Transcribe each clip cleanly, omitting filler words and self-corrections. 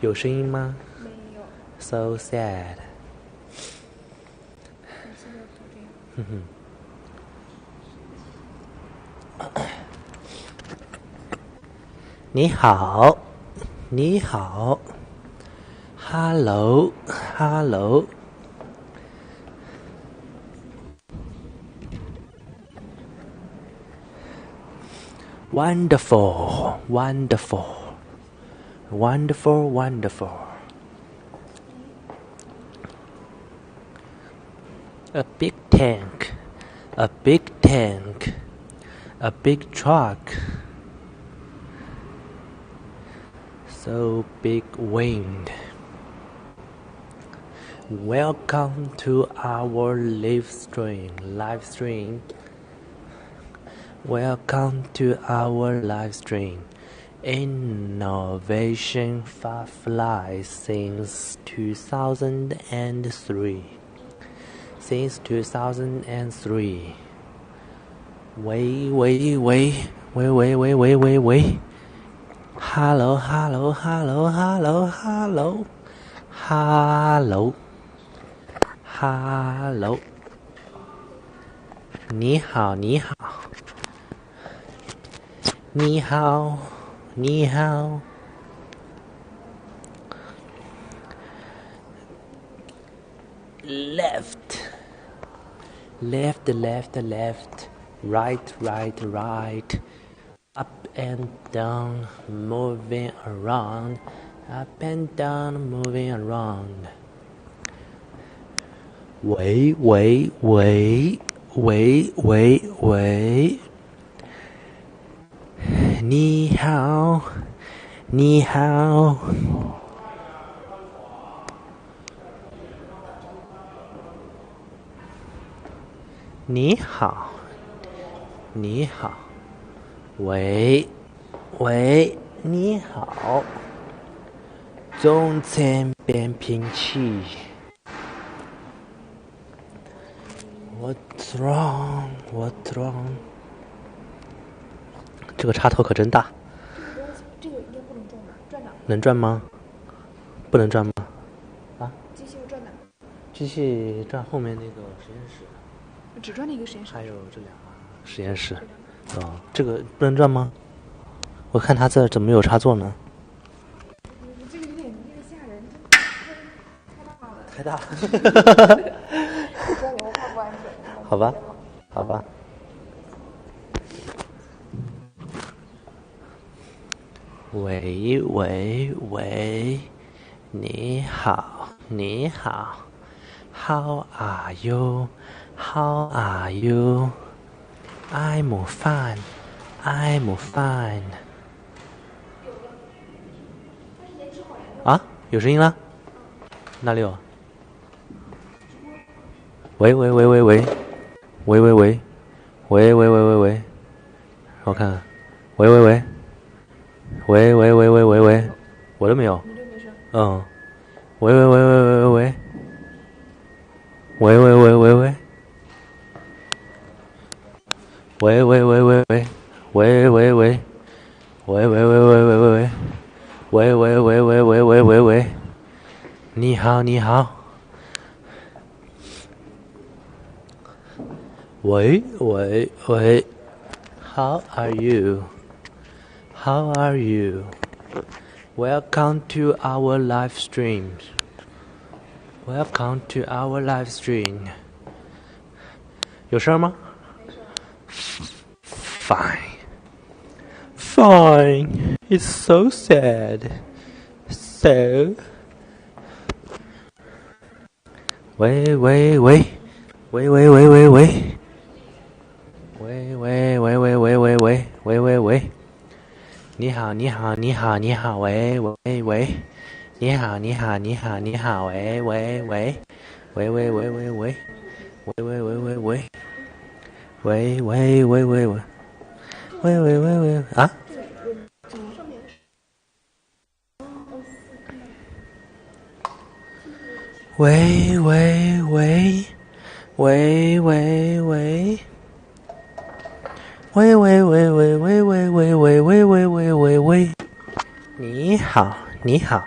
有声音吗？没有。So sad。哼哼。你好，你好 ，Hello Hello。Wonderful, wonderful, wonderful, wonderful. A big tank, a big tank, a big truck. So big wind. Welcome to our live stream. Welcome to our live stream. Innovation Firefly since 2003. Since 2003. 喂 Hello Hello Hello Hello Hello Hello Hello 你好你好你好，你好。Left, left, left, left. Right, right, right. Up and down, moving around. Up and down, moving around. 喂喂喂喂喂喂。你好，你好。你好，你好。喂，喂，你好。从前变频器。What's wrong? What's wrong? 这个插头可真大。这个应该不能转吧？转哪？能转吗？不能转吗？啊？机器要转哪？机器转后面那个实验室。只转那个实验室。还有这两个实验室。这个不能转吗？我看它这怎么有插座呢？这个有点吓人，太大了。转流话不安全。好吧，好吧。喂喂喂，你好，你好。How are you? How are you? I'm fine. I'm fine. 啊，有声音了？哪里有？喂喂喂喂喂，喂喂喂，喂喂喂喂喂，我看看，喂喂喂。喂喂喂喂喂喂，我都没有。嗯，喂喂喂喂喂喂喂，喂喂喂喂喂，喂喂喂喂喂，喂喂喂，喂喂喂喂喂喂喂，喂喂喂喂喂喂喂喂，你好你好。喂喂喂 ，How are you? How are you? Welcome to our live stream. Welcome to our live stream. 有声吗？ Fine. Fine. It's so sad. So. 喂喂喂，喂喂喂喂喂，喂喂喂喂喂喂喂喂喂喂。你好，你好，你好，你好，喂喂喂，你好，你好，你好，你好，喂喂喂，喂喂喂喂喂，喂喂喂喂喂，喂喂喂喂喂，喂喂喂喂啊！喂喂喂，喂喂喂。喂喂喂喂喂喂喂喂喂喂喂喂喂，你好，你好，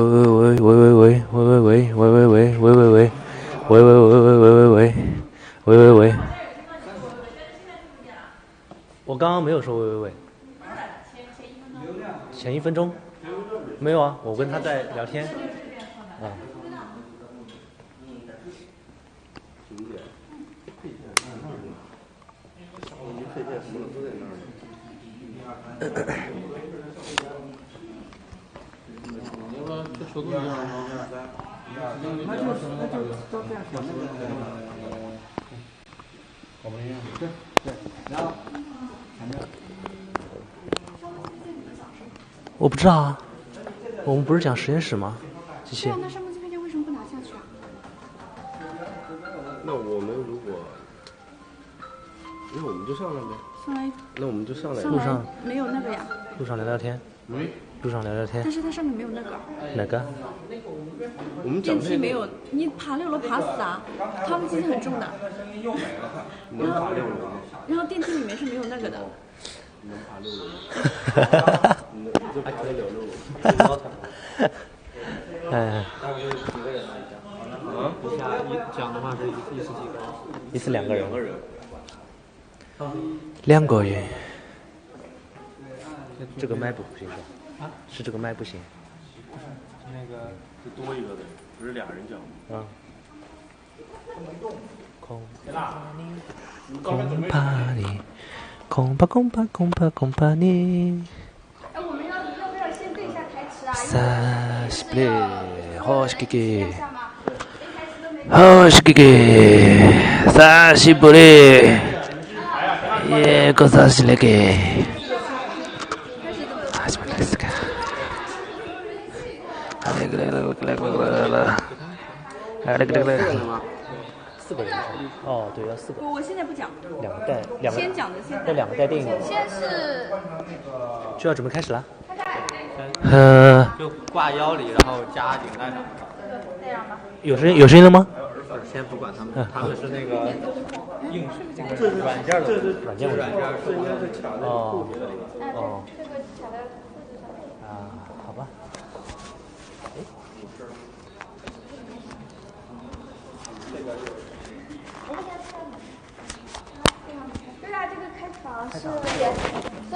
喂，我刚刚没有说喂，前1分钟没有啊，我跟他在聊天啊。我不知道啊，我们不是讲实验室吗？机器。对啊，那上面这片为什么不拿下去啊？那我们如果，那我们就上来呗。上来。那我们就上来。路上没有那个呀。路上聊聊天。路上聊聊天。但是它上面没有那个。哪个？我们电梯没有，你爬6楼爬死啊！他们机器很重的。能爬6楼吗？然后电梯里面是没有那个的。能爬6楼。你就爬得了6楼。哎。大概几个人来讲？啊？一下一讲的话是一次几个人？一次2个人。2个人。2个人。这个麦不行是吧？啊？是这个麦不行。那个是多一个人，不是2人讲吗？啊。恐怕你，恐怕你。哎，我们要三十不嘞，好是给给，好是给给，三十不嘞，也个三十来给，还是不来是个，来，4个人哦，对，要4个。我现在不讲，先讲的现在。这2个带电影。先是就要准备开始了。就挂腰里，然后加领带上。这样吧。有声音了吗？先不管他们，他们是那个硬软件的软件问题。这应该是卡在裤里的。哦。啊，好吧。对啊，这个开场是所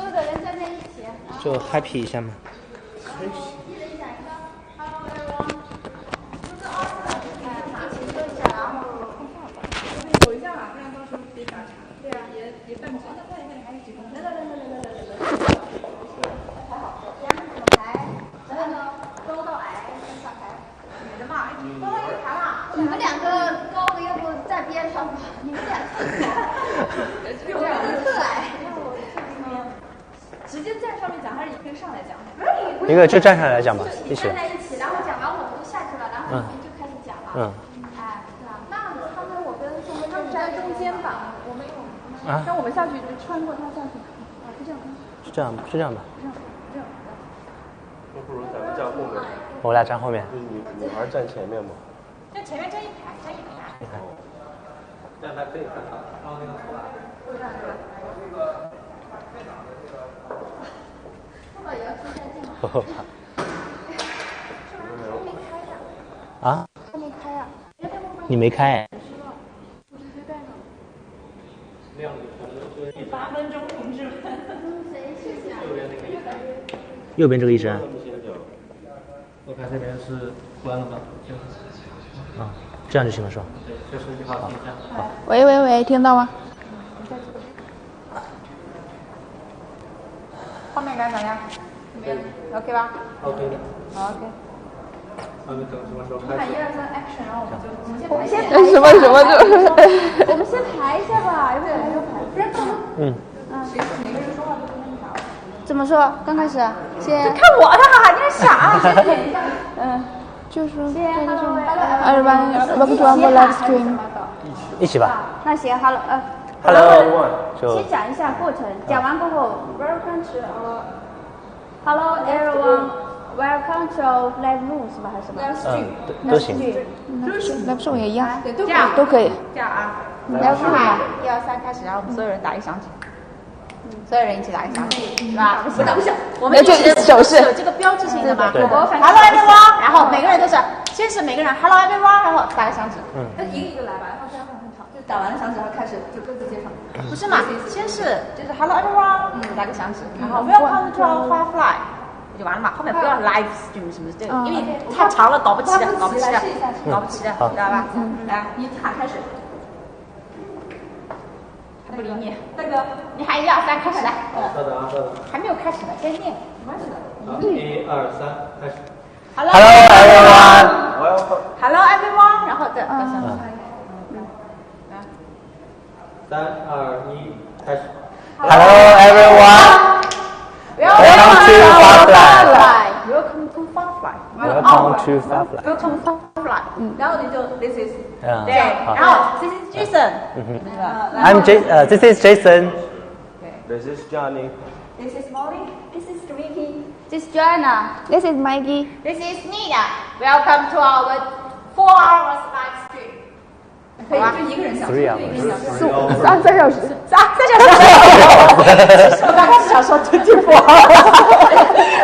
有的人站在一起，就 happy 一下嘛。走一下吧，不然到时候别打岔。对啊，也半句。那快点，还有几分钟。来。还好。前面怎么排？然后呢，高到矮上台。女的嘛，高到一排嘛。你们2个高的要不在边上吧？你们俩有的特矮。直接站上面讲，还是也可以上来讲？一个就站上来讲吧，一起。站在一起，然后讲完我们就下去了，然后你们就开始讲了。哎，是吧？那他们我跟宋哥他们在中间吧，我们有。啊？那我们下去就穿过他下去。啊，是这样。是这样吧。那不如咱们站后面。我俩站后面。女孩站前面嘛。站前面站一排。这样还可以看到，然后那个头发。啊？还没开啊？你没开？我直接带上。8分钟停止。谁去讲？右边这个医生。我看这边是关了吗？啊，这样就行了是吧？对，这是1号停一下。好。喂，听到吗？后面感怎么样？没有 ，OK 吧 OK 的。OK。他们等什么时候开始？看1、2、3 action，然后我们就我们先排一下吧。我们先排一下吧，要不然不然他们每个人说话都不那啥。怎么说？刚开始先看我的哈，你是傻？先点一下。就是Everyone, welcome to our live stream。一起吧。那行，Hello， 就先讲一下过程，讲完过后 ，Welcome to Hello everyone, welcome to live room 是吧？还是什么？都行。 live stream 也一样，这样都可以。这样啊。 live stream 嘛。 1、2、3开始，然后我们所有人打一响指。所有人一起打一响指，是吧？不是，我们就手势有这个标志性的嘛。对 Hello everyone， 然后每个人都是，先是每个人 Hello everyone， 然后打个响指。那一个一个来吧，然后这样很长，就打完了响指，然后开始就各自介绍。不是嘛？先是就是 Hello everyone， 打个响指，然后 Welcome to our Firefly， 就完了嘛。后面不要 live stream 什么这个，因为太长了，搞不齐的，知道吧？来，你喊开始。不理你，那个你喊1、2、3开始来。稍等啊，稍等。还没有开始呢，先念。没关系的。1、2、3，开始。Hello everyone。Hello everyone， 然后再3、2、1，开始。Hello everyone。Welcome to Firefly。 Welcome to Firefly。 Welcome to Firefly。 Welcome to Firefly。然后你就 This is。对。然后 This is Jason。This is Jason。 This is Johnny。 This is Molly。 This is Vicky。 This is Joanna. This is Maggie. This is Nina。 Welcome to our 4 hours live stream。可以，就一个人讲。 3 hours。 3小时。我刚开始想说24，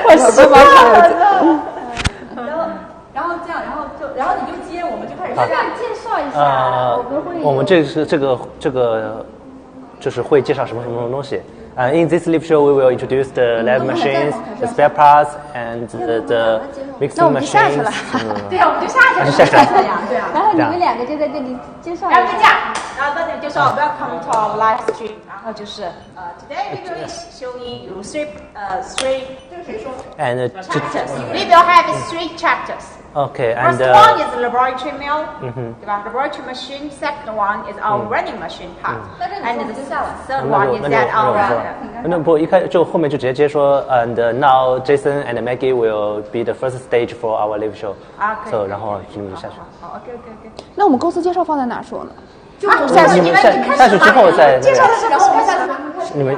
我失望了。然后你就接，我们就开始介绍一下。我们这个就是会介绍什么东西。In this live show, we will introduce the lab machines, the spare parts, and the mixing machines. 对啊，我们就下去了。对啊。然后你们2个就在这里介绍一下。然后就这样，然后就说 Welcome to our live stream， 然后就是Today we will showing you three 这个谁说 And chapters. We will have 3 chapters. okay, First and one is the laboratory mill, 对吧 laboratory machine. Second one is our running machine part, and the third one is that our 那不一开就后面就直接接说 and now Jason and Maggie will be the first stage for our live show. OK. So 然后你们就下去。好 OK。那我们公司介绍放在哪说呢？你们下去之后再介绍的时候，然后我们下去。你们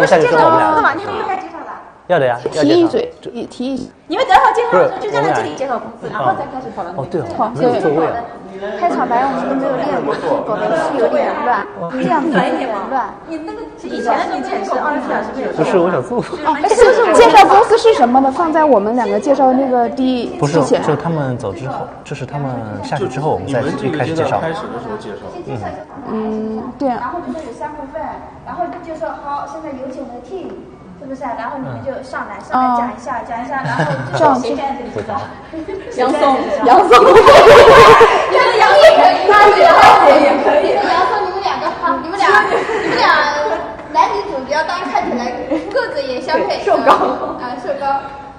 下去之后我们俩你们不该介绍的。要的呀，提一嘴，提一嘴。你们等会儿介绍的时候就站在这里介绍公司，然后再开始讨论。哦对哦，好，没有座位啊。开场白我们都没有练过，搞得是有点乱，这样子有点乱。你那个以前的是24小时没有。不是，我想做。介绍公司是什么呢？放在我们两个介绍那个不是，之前。就是他们走之后，就是他们下去之后，我们再开始介绍。开始的时候介绍。对啊。然后就是有3部分，然后就说好，现在有请我们的 team， 是不是？然后你们就上来讲一下，然后这样谁站在这里知道？杨松，杨也可以，他也可以。杨松，你们俩男女主角当然看起来个子也相配，瘦高。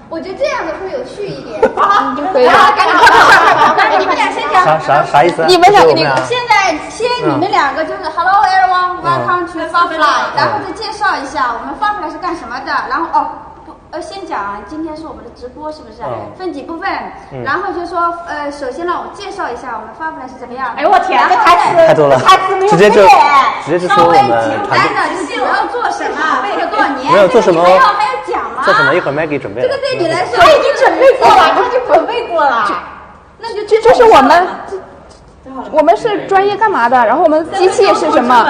我觉得这样子会有趣一点。就可以了。赶紧快，你们俩先讲。啥意思？你们两个，现在你们两个就是 Hello everyone, welcome to Firefly， 然后再介绍一下我们 Firefly 是干什么的，然后先讲今天是我们的直播，是不是？分几部分，然后就说首先让我介绍一下我们 Firefly 是怎么样的。哎呦我天，这台词太多了，直接就说我们简单的就是我要做什么，做了多少年，没有做什么，还要讲吗？做什么？一会儿 Maggie 准备了。这个对你来说，他已经准备过了，那就这是我们是专业干嘛的？然后我们机器是什么？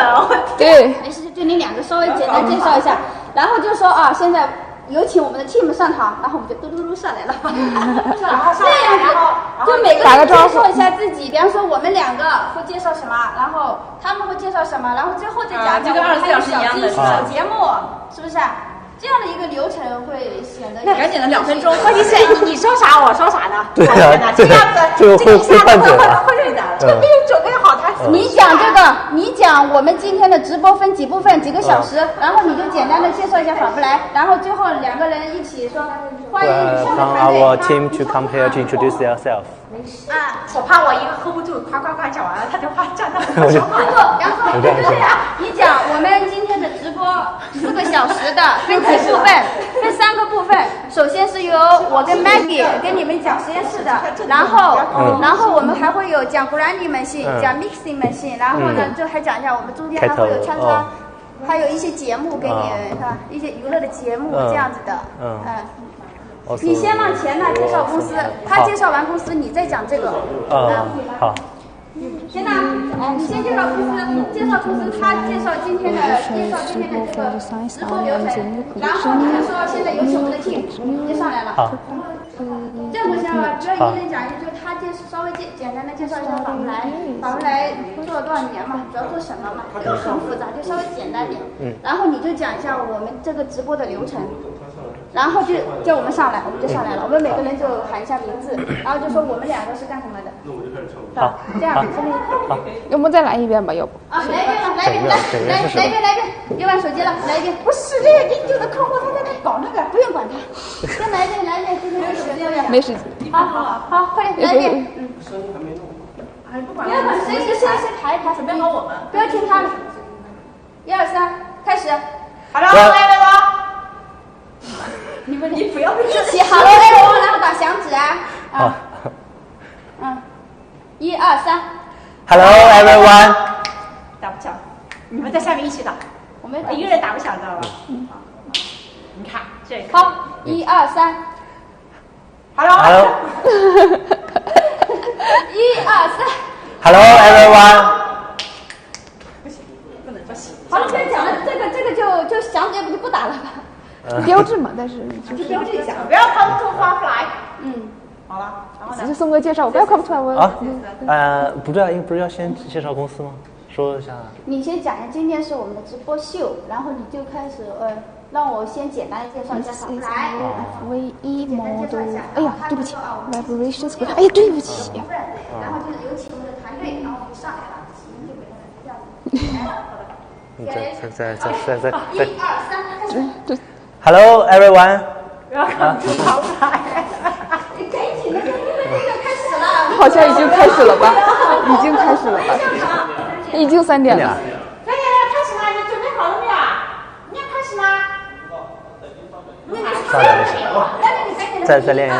对，没事，就你两个稍微简单介绍一下，然后就说啊，现在有请我们的 team 上场，然后我们就嘟嘟嘟上来了，这样子就每个人介绍一下自己，比方说我们两个会介绍什么，然后他们会介绍什么，然后最后再讲讲我们还有小惊喜、小节目，是不是？这样的一个流程会显得赶紧的2分钟，关键是你说啥我说啥的。对啊，这样子这个会换嘴的。会的，这个没有准备好台词。你讲这个，你讲我们今天的直播分几部分、几个小时，然后你就简单的介绍一下反复来，然后最后2个人一起说欢迎上的团队。Our team to come here to introduce yourself. 我怕我一个 hold 不住，夸讲完了，他就怕站到不错，杨总就这样。你讲我们今天的直播4个小时的，分几部分？分3个部分。首先是由我跟 Maggie 跟你们讲实验室的，然后我们还会有讲 grinding machine， 讲 mixing machine， 然后呢就还讲一下我们中间还会有穿插，还有一些节目给你是吧？一些娱乐的节目这样子的，你先往前呢介绍公司，他介绍完公司，你再讲这个。好。先呢，你先介绍公司，他介绍今天的这个直播流程，然后你就说现在有请我们的 team 就上来了。好。这样就行了，不要一个人讲一句，就他稍微简单的介绍一下法布莱做了多少年嘛，主要做什么嘛，不要很复杂，就稍微简单点。然后你就讲一下我们这个直播的流程。然后就叫我们上来，我们就上来了。我们每个人就喊一下名字，然后就说我们2个是干什么的。好，这样子，要不再来一遍吧？要不？啊，来一遍，别玩手机了，来一遍。不是这个饮酒的客户，他在那搞那个，不用管他。先来一遍，今天没时间。没时间。好，快点来一遍。不要管谁排，准备好我们，不要听他们。1、2、3，开始。好了，来吧。你不要一起 Hello everyone， 然后打响指啊。1、2、3。Hello everyone。打不响，你们在下面一起打，我们一个人打不响，知道吧？你看这个。好，1、2、3。Hello。1、2、3。Hello everyone。不能说行。好了，不要讲了，这个就响指不打了吧？标志嘛，但是就标志一下，不要 come to Firefly。好了，然后呢？只是送个介绍，不要看不出来我。不对啊，不是要先介绍公司吗？说一下。你先讲一下，今天是我们的直播秀，然后你就开始让我先简单的介绍一下法布莱。FVE model， 哎呀，对不起 ，vibration square， 哎呀，对不起。然后就是有请我们的团队，然后我们上来了，行，就给他们这样子。Hello everyone. 好像已经开始了吧？已经开始了吧？已经3点了。3点了，开始吗？你准备好了没有啊？你要开始吗？稍等一下，再练一下。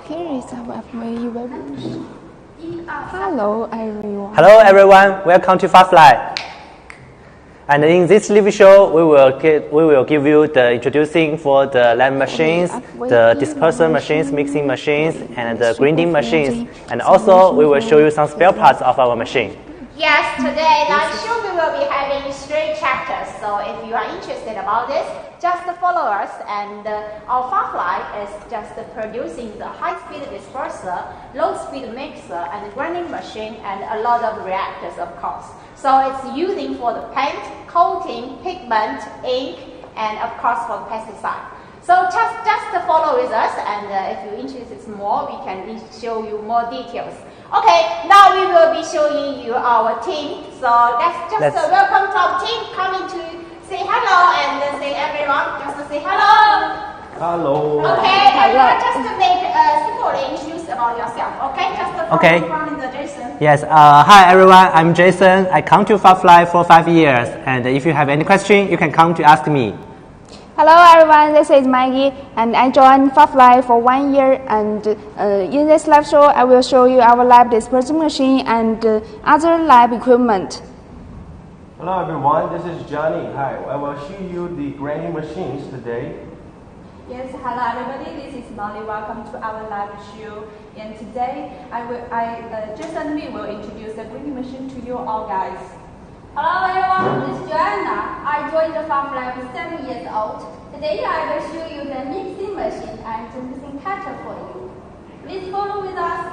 Here is our FMAU web. Hello everyone. Hello everyone. Welcome to FastLive. And in this live show, we will give you the introducing for the lab machines, the disperser machines, mixing machines, and the grinding machines. And also, we will show you some spare parts of our machine. Yes, today live show we will be having 3 chapters. So if you are interested about this, just follow us. And our FastLive is just producing the high-speed disperser, low-speed mixer, and grinding machine, and a lot of reactors, of course. So it's using for the paint, coating, pigment, ink, and of course for the pesticide. So just follow with us, and if you're interested more, we can show you more details. Okay, now we will be showing you our team. So let's welcome to our team coming to say hello and say everyone just say hello. Hello. Okay, everyone just make simply introduce about yourself. Okay, just from the Jason. Yes. Hi everyone. I'm Jason. I come to FastLive for 5 years, and if you have any question, you can come to ask me. Hello everyone, this is Maggie, and I joined FastLive for 1 year, and in this live show I will show you our lab dispersing machine and other lab equipment. Hello everyone, this is Johnny. Hi, I will show you the grinding machines today. Yes, hello everybody, this is Molly. Welcome to our live show. And today Jason and me will introduce the grinding machine to you all guys. Hello everyone, this is Joanna. I joined the FastLive 7 years old. Today I will show you the mixing machine and the mixing cutter for you. Please follow with us.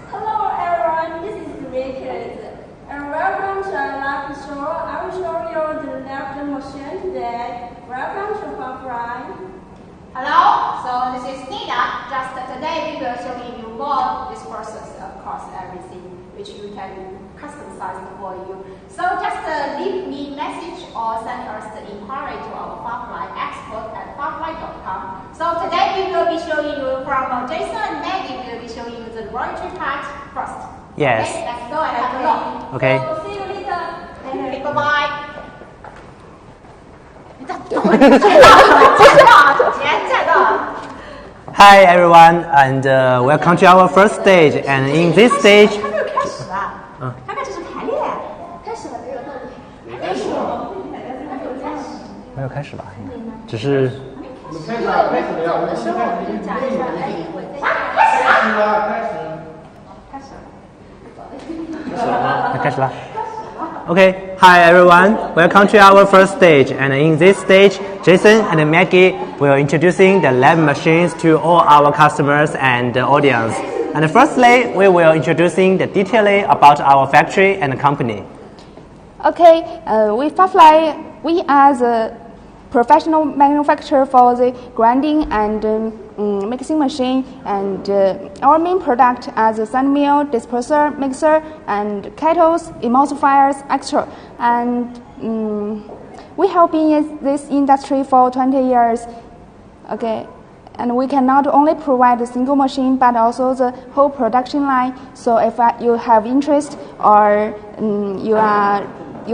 Hello everyone, this is Richard. And welcome to our live show. I will show you the lab machine today. Welcome to FastLive. Hello, so this is Nina. Just today we will show you more dispersers, of course, everything which you can customize for you. So just leave me message or send us the inquiry to our FastLive expert at fastlive.com. So today we will be showing you from Jason and Maggie. We will be showing you the laboratory part first. Yes. Okay, let's go and have a look. Okay. So see you later. Okay, bye-bye. Hi everyone, and welcome to our first stage. And in this stage, 他开始是排练，开始了这个动力，开始了，没有开始吧？只是开始了，开始了，我们现在已经可以开始了，开始了。Okay, hi everyone. Welcome to our first stage. And in this stage, Jason and Maggie will introducing the lab machines to all our customers and the audience. And firstly, we will introducing the detailing about our factory and company. Okay, we are the professional manufacturer for the grinding and mixing machine, and our main product are the sand mill, disperser, mixer, and kettles, emulsifiers, etc. And we have been in this industry for 20 years. Okay. And we can not only provide a single machine, but also the whole production line. So if you have interest or you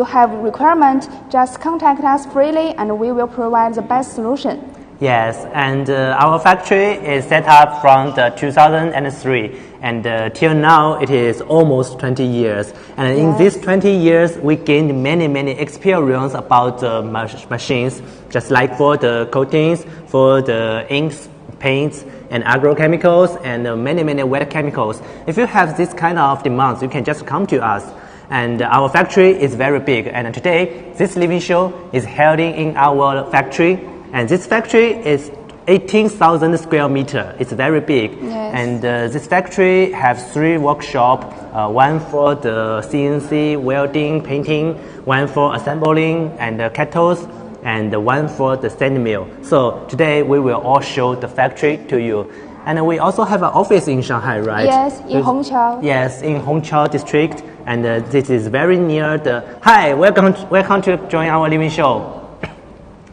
have requirement, just contact us freely, and we will provide the best solution. Yes, and our factory is set up from the 2003, and till now it is almost 20 years. And in these 20 years, we gained many experience about the machines, just like for the coatings, for the inks, paints, and agrochemicals, and many wet chemicals. If you have this kind of demands, you can just come to us. And our factory is very big. And today, this living show is held in our factory. And this factory is 18,000 square meter. It's very big. Yes. And this factory has 3 workshops, one for the CNC, welding, painting, one for assembling and kettles, and one for the sand mill. So today we will all show the factory to you. And we also have an office in Shanghai, right? Yes, in Hongqiao. Yes, in Hongqiao district, and this is very near the. Hi, welcome to join our living show.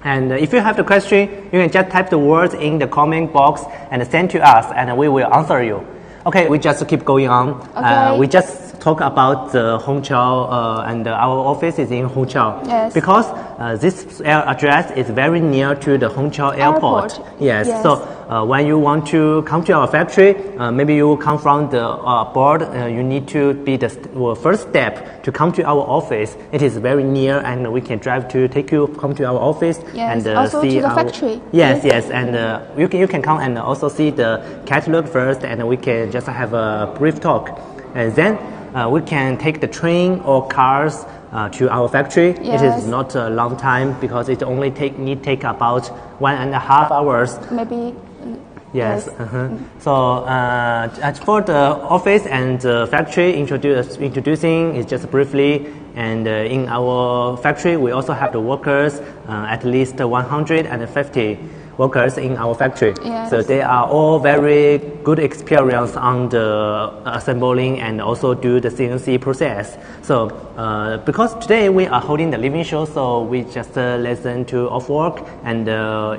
And if you have the question, you can just type the words in the comment box and send to us, and we will answer you. Okay, we just keep going on. Okay. We just talk about the Hongqiao, and our office is in Hongqiao. Yes. Because this address is very near to the Hongqiao airport. Yes. So when you want to come to our factory, maybe you come from the board, you need to be the first step to come to our office. It is very near, and we can drive to come to our office Yes, and also see to the our factory. Yes, and you can come and also see the catalog first, and we can just have a brief talk, and then we can take the train or cars to our factory. Yes. It is not a long time because it only take about 1.5 hours. Maybe. Yes. So as for the office and factory introducing is just briefly, and in our factory we also have the workers, at least 150 workers in our factory. Yes. So they are all very good experience on the assembling and also do the CNC process. So because today we are holding the living show, so we just listen to off work, and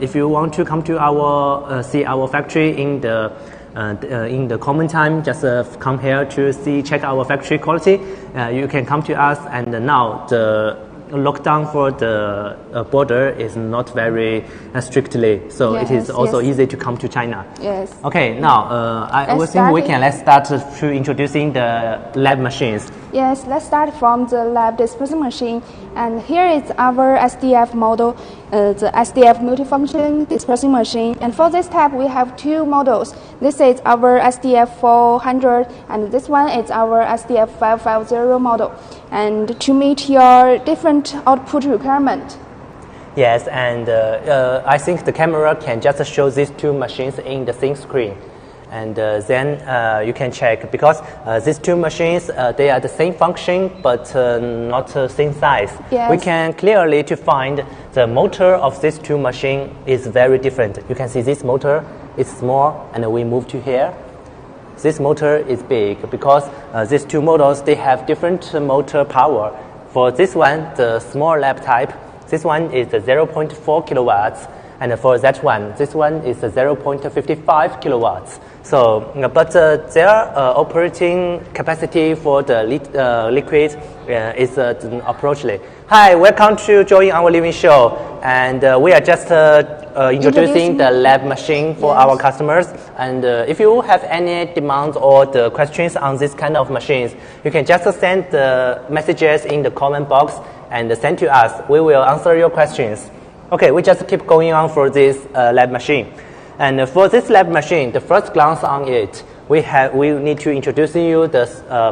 if you want to come to our see our factory in the common time, just come here to check our factory quality. You can come to us, and now the lockdown for the border is not very strictly, so it is also easy to come to China. Yes. Okay, now let's start to introducing the lab machines. Yes, let's start from the lab dispersing machine. And here is our SDF model, the SDF multifunction dispersing machine. And for this type, we have two models. This is our SDF 400, and this one is our SDF 550 model. And to meet your different output requirement. Yes, and I think the camera can just show these two machines in the same screen. And then you can check, because these two machines, they are the same function but not same size. Yes. We can clearly to find the motor of these two machines is very different. You can see this motor is small, and we move to here. This motor is big because these two models, they have different motor power. For this one, the small lab type, this one is 0.4 kilowatts, and for that one, this one is 0.55 kilowatts. So, but their operating capacity for the liquid is approachly. Hi, welcome to join our living show, and we are just introducing the lab machine for our customers. And if you have any demands or the questions on this kind of machines, you can just send the messages in the comment box and send to us. We will answer your questions. Okay, we just keep going on for this lab machine. And for this lab machine, the first glance on it, we need to introduce you the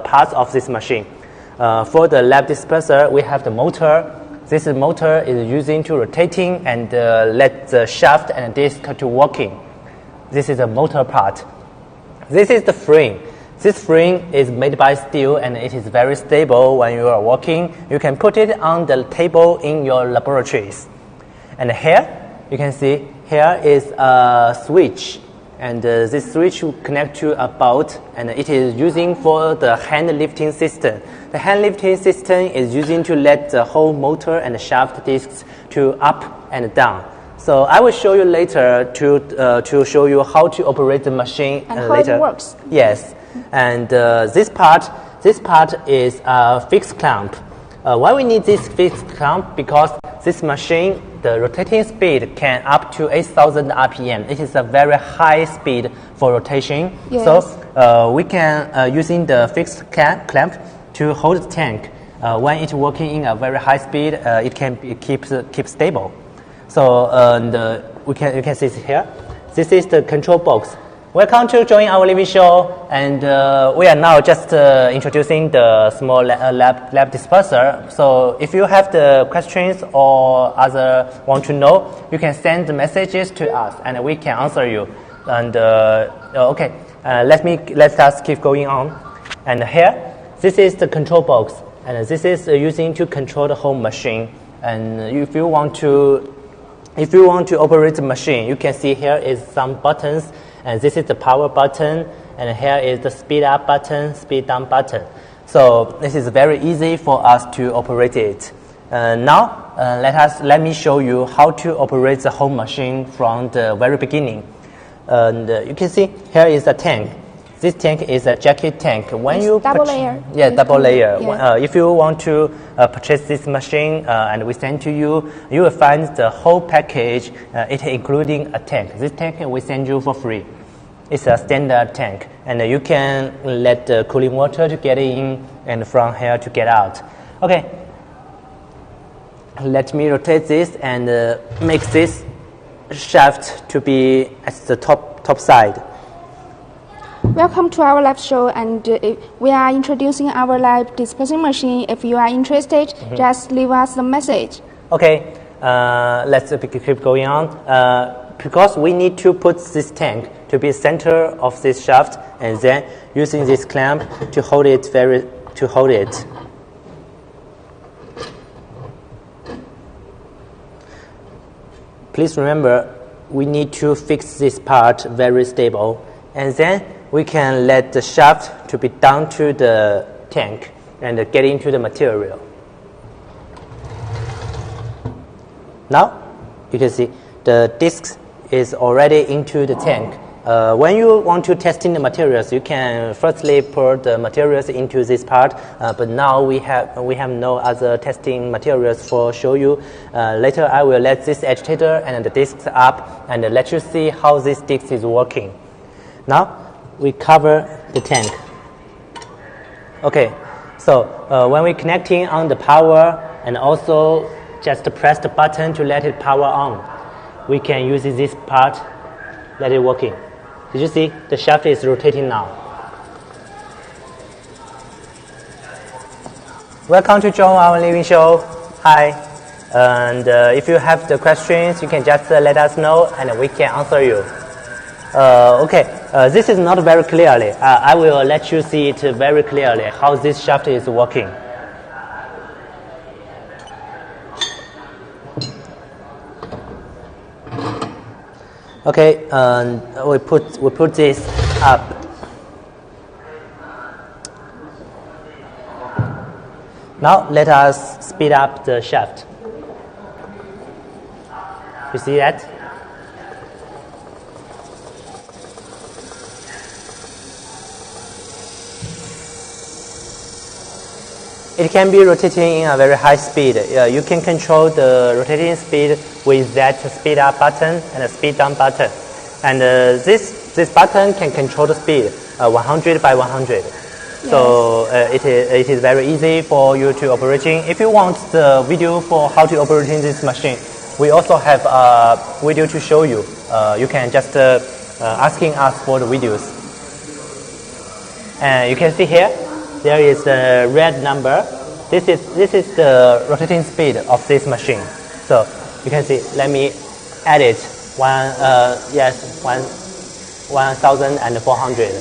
parts of this machine. For the lab disperser, we have the motor. This motor is using to rotating and let the shaft and disc to working. This is the motor part. This is the frame. This frame is made by steel, and it is very stable when you are working. You can put it on the table in your laboratories. And here, you can see, here is a switch, and this switch will connect to a bolt, and it is using for the hand lifting system. The hand lifting system is using to let the whole motor and the shaft discs to up and down. So I will show you later to show you how to operate the machine and how later. it works. Yes, and this part is a fixed clamp. Why we need this fixed clamp? Because this machine, the rotating speed can up to 8,000 RPM. It is a very high speed for rotation. Yes. So we can using the fixed clamp to hold the tank. When it's working in a very high speed, it can keep stable. So you can see here. This is the control box. Welcome to join our living show, and we are now just introducing the small lab disperser. So if you have the questions or other want to know, you can send the messages to us, and we can answer you. And okay, let us keep going on. And here, this is the control box, and this is using to control the whole machine. And if you want to operate the machine, you can see here is some buttons. and this is the power button, and here is the speed up button, speed down button. So this is very easy for us to operate it. Now let me show you how to operate the whole machine from the very beginning. And you can see here is the tank. This tank is a jacket tank. When it's you double layer. Yeah, double layer. Yeah. If you want to purchase this machine and we send to you, you will find the whole package, it including a tank. This tank we send you for free. It's a standard tank, and you can let the cooling water to get in and from here to get out. Okay, let me rotate this and make this shaft to be at the top side. Welcome to our lab show, and we are introducing our lab dispersing machine. If you are interested, just leave us the message. Okay, let's keep going on. Because we need to put this tank to be center of this shaft, and then using this clamp to hold it Please remember, we need to fix this part very stable, and then we can let the shaft to be down to the tank and get into the material. Now, you can see the disc is already into the tank. When you want to test in the materials, you can firstly pour the materials into this part, but now we have no other testing materials for show you. Later I will let this agitator and the discs up and let you see how this disc is working. Now we cover the tank. Okay, so when we're connecting on the power and also just press the button to let it power on, we can use this part, let it working. Did you see? The shaft is rotating now. Welcome to join our living show. Hi. And if you have the questions, you can just let us know and we can answer you. Okay, this is not very clearly. I will let you see it very clearly how this shaft is working. Okay, we put this up. Now let us speed up the shaft. You see that? It can be rotating in a very high speed. You can control the rotating speed with that speed up button and a speed down button. And this button can control the speed 100 by 100. Yes. So it is very easy for you to operating. If you want the video for how to operating this machine, we also have a video to show you. You can just asking us for the videos. And you can see here, there is a red number. This is the rotating speed of this machine. So you can see. Let me add it. 1,400,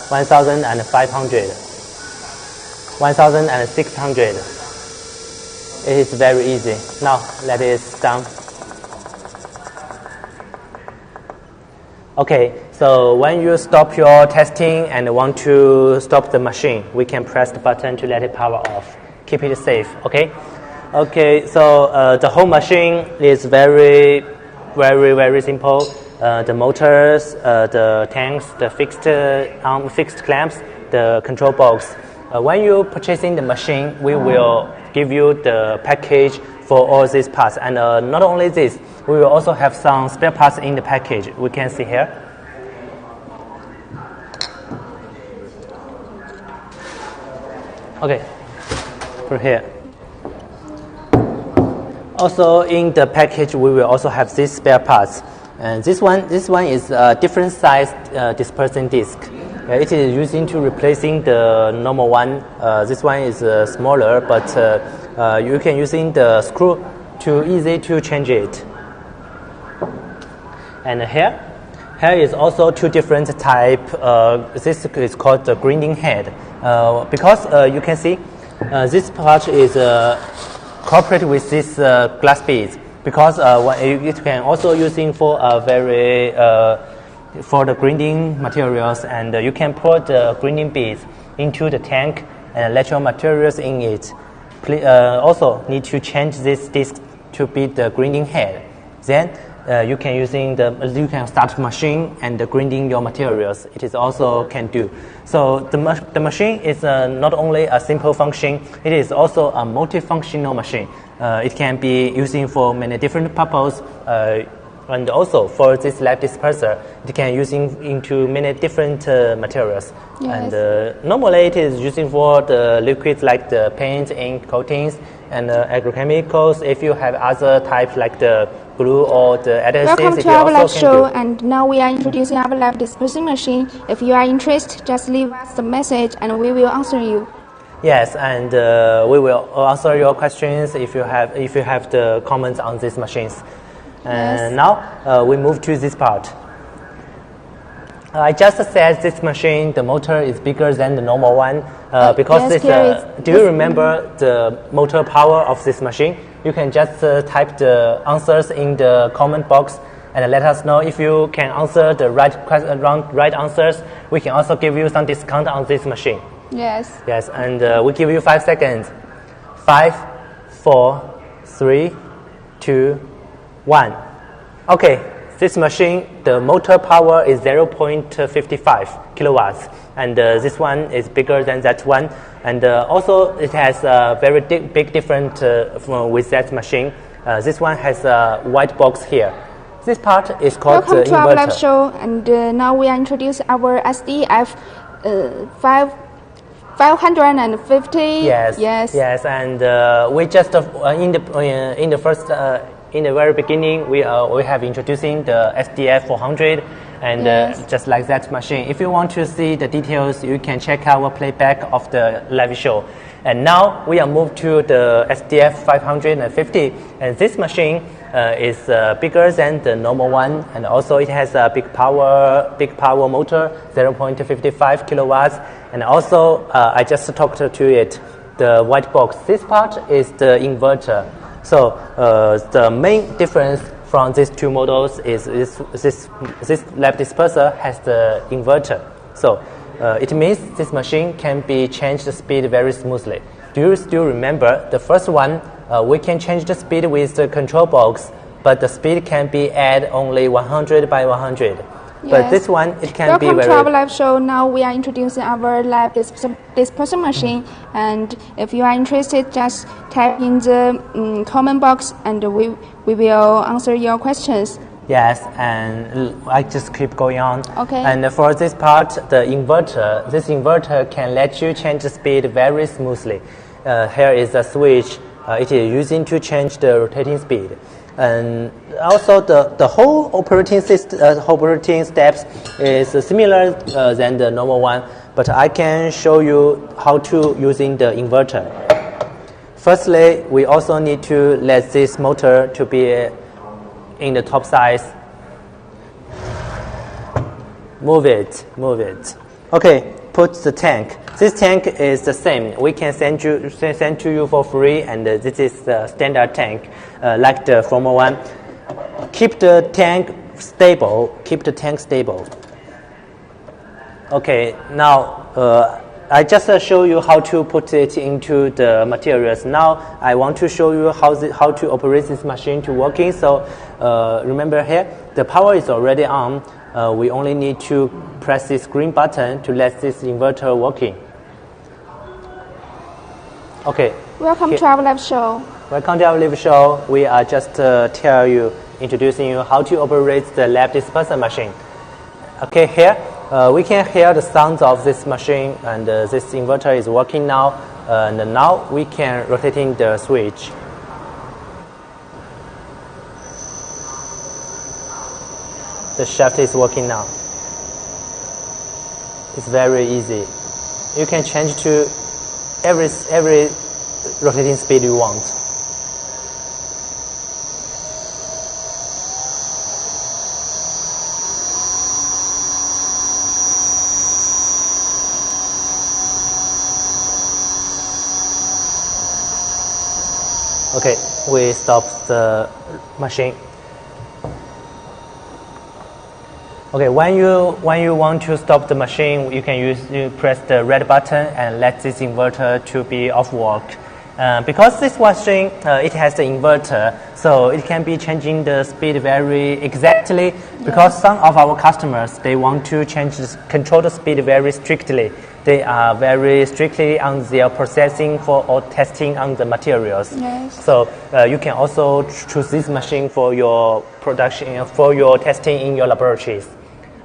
1,500, 1,600. It is very easy. Now let it down. Okay, so when you stop your testing and want to stop the machine, we can press the button to let it power off. Keep it safe, okay? Okay, so the whole machine is very, very, very simple. The motors, the tanks, the fixed clamps, the control box. When you're purchasing the machine, we will give you the package for all these parts. And not only this, we will also have some spare parts in the package. We can see here. Okay, for here. Also in the package, we will also have these spare parts. And this one is a different size dispersing disc. It is using to replacing the normal one. This one is smaller, but you can using the screw to easy to change it. And here is also two different type. This is called the grinding head. Because you can see this part is cooperate with this glass beads. Because it can also using for a very for the grinding materials, and you can put the grinding beads into the tank and let your materials in it. Also need to change this disc to be the grinding head. Then you can start machine and grinding your materials. It is also can do. So the machine is not only a simple function, it is also a multifunctional machine. It can be using for many different purposes. And also for this lab disperser, it can using into many different materials. Yes. And normally it is using for the liquids like the paint, ink, coatings, and agrochemicals. If you have other types like the glue or the adhesives, Welcome to our lab show, and now we are introducing our lab dispersing machine. If you are interested, just leave us the message and we will answer you. Yes, and we will answer your questions if you have the comments on these machines. And Yes. now we move to this part. I just said this machine, the motor is bigger than the normal one because yes, do you remember the motor power of this machine? You can just type the answers in the comment box and let us know if you can answer the right answers. We can also give you some discount on this machine. Yes. Yes, and we give you 5 seconds. 5, 4, 3, 2, 1. Okay, this machine, the motor power is 0.55 kilowatts, and this one is bigger than that one, and also it has a very big difference with that machine. This one has a white box here. This part is called Welcome the to our lab inverter. show, and now we are introducing our SDF 550. Yes, Yes. yes, and we just in the very beginning we have introducing the SDF 400, and Yes. just like that machine. If you want to see the details, you can check our playback of the live show. And now we are moved to the SDF 550, and this machine is bigger than the normal one, and also it has a big power motor, 0.55 kilowatts, and also I just talked to it, the white box. This part is the inverter. So the main difference from these two models is this lab disperser has the inverter. So it means this machine can be changed the speed very smoothly. Do you still remember the first one? We can change the speed with the control box, but the speed can be add only 100 by 100. But Yes. this one, it can Welcome be to our very... live show. Now we are introducing our lab dispersion machine, and if you are interested, just type in the comment box, and we will answer your questions. Yes, and I just keep going on. Okay. And for this part, this inverter can let you change the speed very smoothly. Here is a switch. It is using to change the rotating speed. And also the whole operating steps is similar than the normal one, but I can show you how to using the inverter. Firstly, we also need to let this motor to be in the top size. Move it. Okay, put the tank. This tank is the same. We can send to you for free, and this is the standard tank, like the former one. Keep the tank stable. Okay, now I just show you how to put it into the materials. Now I want to show you how to operate this machine to working. So remember here, the power is already on. We only need to press this green button to let this inverter working. Okay. Welcome to our live show. Welcome to our live show. We are just introducing you how to operate the lab disperser machine. Okay, here we can hear the sounds of this machine, and this inverter is working now. And now we can rotating the switch. The shaft is working now. It's very easy. You can change to every rotating speed you want. Okay, we stop the machine. Okay, when you want to stop the machine, you press the red button and let this inverter to be off work. Because this machine it has the inverter, so it can be changing the speed very exactly. Because some of our customers, they want to control the speed very strictly. They are very strictly on their processing or testing on the materials. Yes. So you can also choose this machine for your production, for your testing in your laboratories.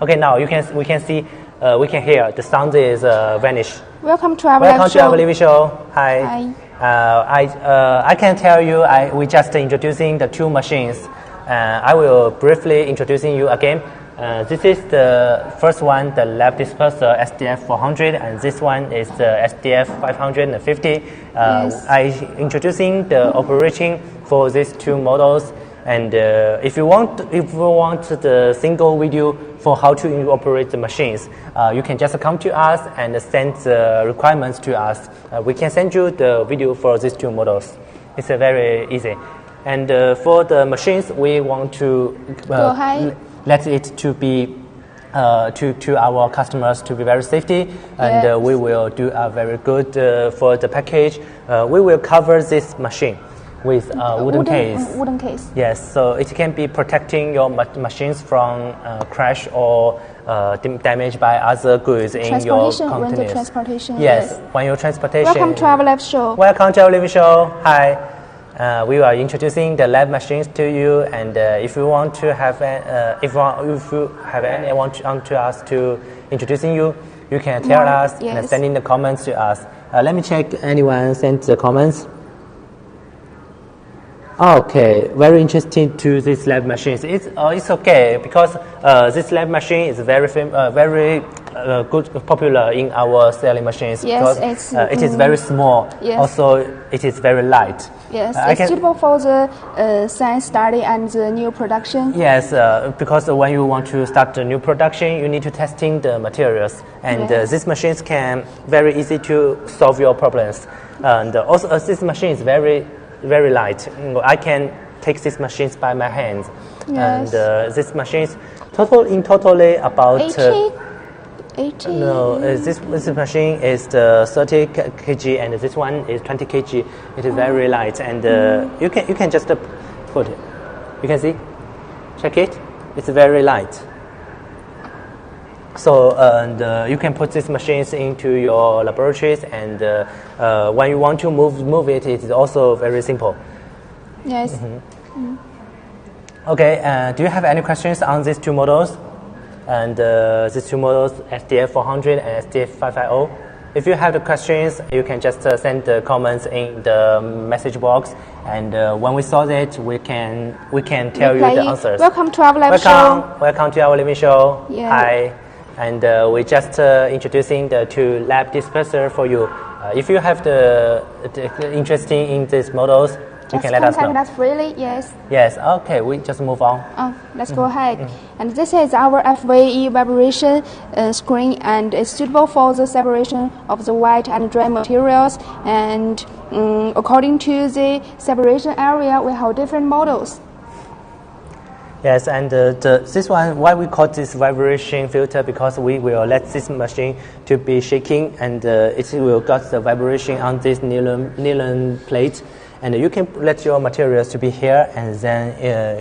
Okay, now we can hear the sound is vanished. Welcome to our Welcome live to show. our live show. Hi. Hi. I can tell you, we just introducing the two machines. I will briefly introducing you again. This is the first one, the lab disperser SDF400, and this one is the SDF550. Yes. I introducing the operation for these two models. And if you want the single video for how to operate the machines, you can just come to us and send the requirements to us. We can send you the video for these two models. It's very easy. And for the machines, we want to let it to be to our customers to be very safety, and Yes. we will do a very good for the package. We will cover this machine with a wooden case. Wooden case. Yes, so it can be protecting your machines from crash or damage by other goods in your Transportation, when the containers. transportation. Yes, when your transportation. Welcome to our live show. Welcome to our live show. Hi. We are introducing the lab machines to you, and if you want to have if you have anyone want to us to introducing you, you can tell us and Yes. send in the comments to us. Let me check anyone sent the comments. Okay, very interesting to this lab machines. It's okay because this lab machine is very good, popular in our selling machines. Yes, because it is very small. Yes. Also, it is very light. Yes, I it's can- suitable for the science study and the new production. Yes, because when you want to start a new production, you need to testing the materials, and Yes. these machines can very easy to solve your problems. And also, this machine is very light. I can take these machines by my hands, Yes. and this machines totally about. 80. No, this machine is the 30 kg, and this one is 20 kg. It is very light, and you can just put it. You can see, check it. It's very light. So you can put these machines into your laboratories, and when you want to move it, it is also very simple. Yes. Okay, do you have any questions on these two models? And these two models, SDF400 and SDF550. If you have the questions, you can just send the comments in the message box, and when we solve it, we can tell you the answers. Welcome to our live show. Welcome to our living show. Yeah. Hi, and we just introducing the two lab disperser for you. If you have the interesting in these models, you Just can let us know. contact us freely. Yes. Yes. Okay, we just move on. Let's go ahead. And this is our FVE vibration screen, and it's suitable for the separation of the wet and dry materials. And according to the separation area, we have different models. Yes, and this one, why we call this vibration filter, because we will let this machine to be shaking, and it will got the vibration on this nylon plate, and you can let your materials to be here, and then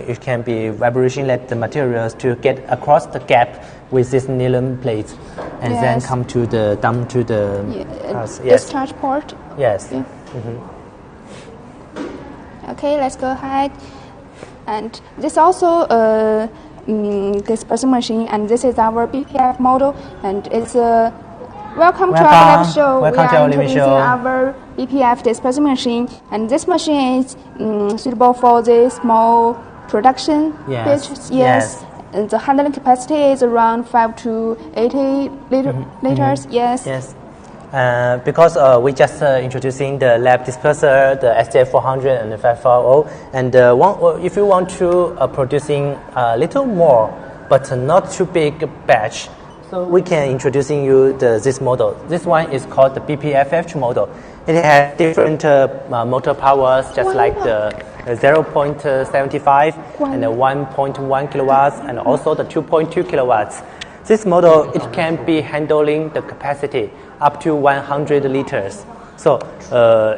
it can be vibration, let the materials to get across the gap with this nylon plate, and then Yes. come to the down to the parts. Yes, Discharge port. yes. Yeah. Okay, let's go ahead. And this also disperser machine, and this is our BPF model, and it's welcome to our live show. Welcome we to are our live introducing show. our BPF disperser machine, and this machine is suitable for the small production Yes. batches. Yes. And the handling capacity is around 5 to 80 liters. Yes. Yes. Because we just introducing the lab disperser, the SDF400 and the 550, and if you want to producing a little more, but not too big batch, So we can introducing you this model. This one is called the BPFH model. It has different motor powers, just like the 0.75 and the 1.1 kilowatts, and also the 2.2 kilowatts. This model, it can be handling the capacity up to 100 liters. So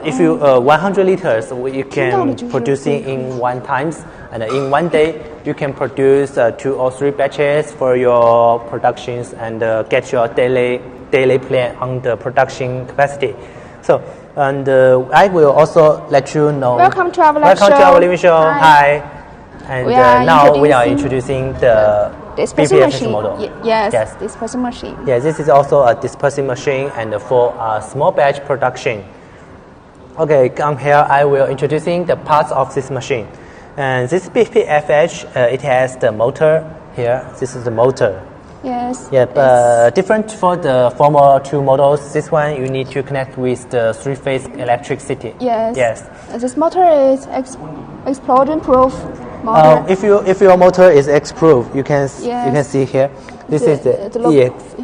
if you 100 liters, you can producing in one times, and in one day you can produce 2 or 3 batches for your productions and get your daily plan on the production capacity. So and I will also let you know. Welcome to our live show. Welcome to our living show. Hi. Hi. And now we are introducing the dispersing BPFH machine. model. Yes, dispersing machine. Yeah, this is also a dispersing machine and for small batch production. Okay, come here. I will introducing the parts of this machine. And this BPFH, it has the motor here. This is the motor. Yes. Yeah, different for the former 2 models. This one you need to connect with the 3-phase electricity. Yes. Yes. This motor is explosion-proof motor. If your motor is X-proof, you can see here. This is the EX.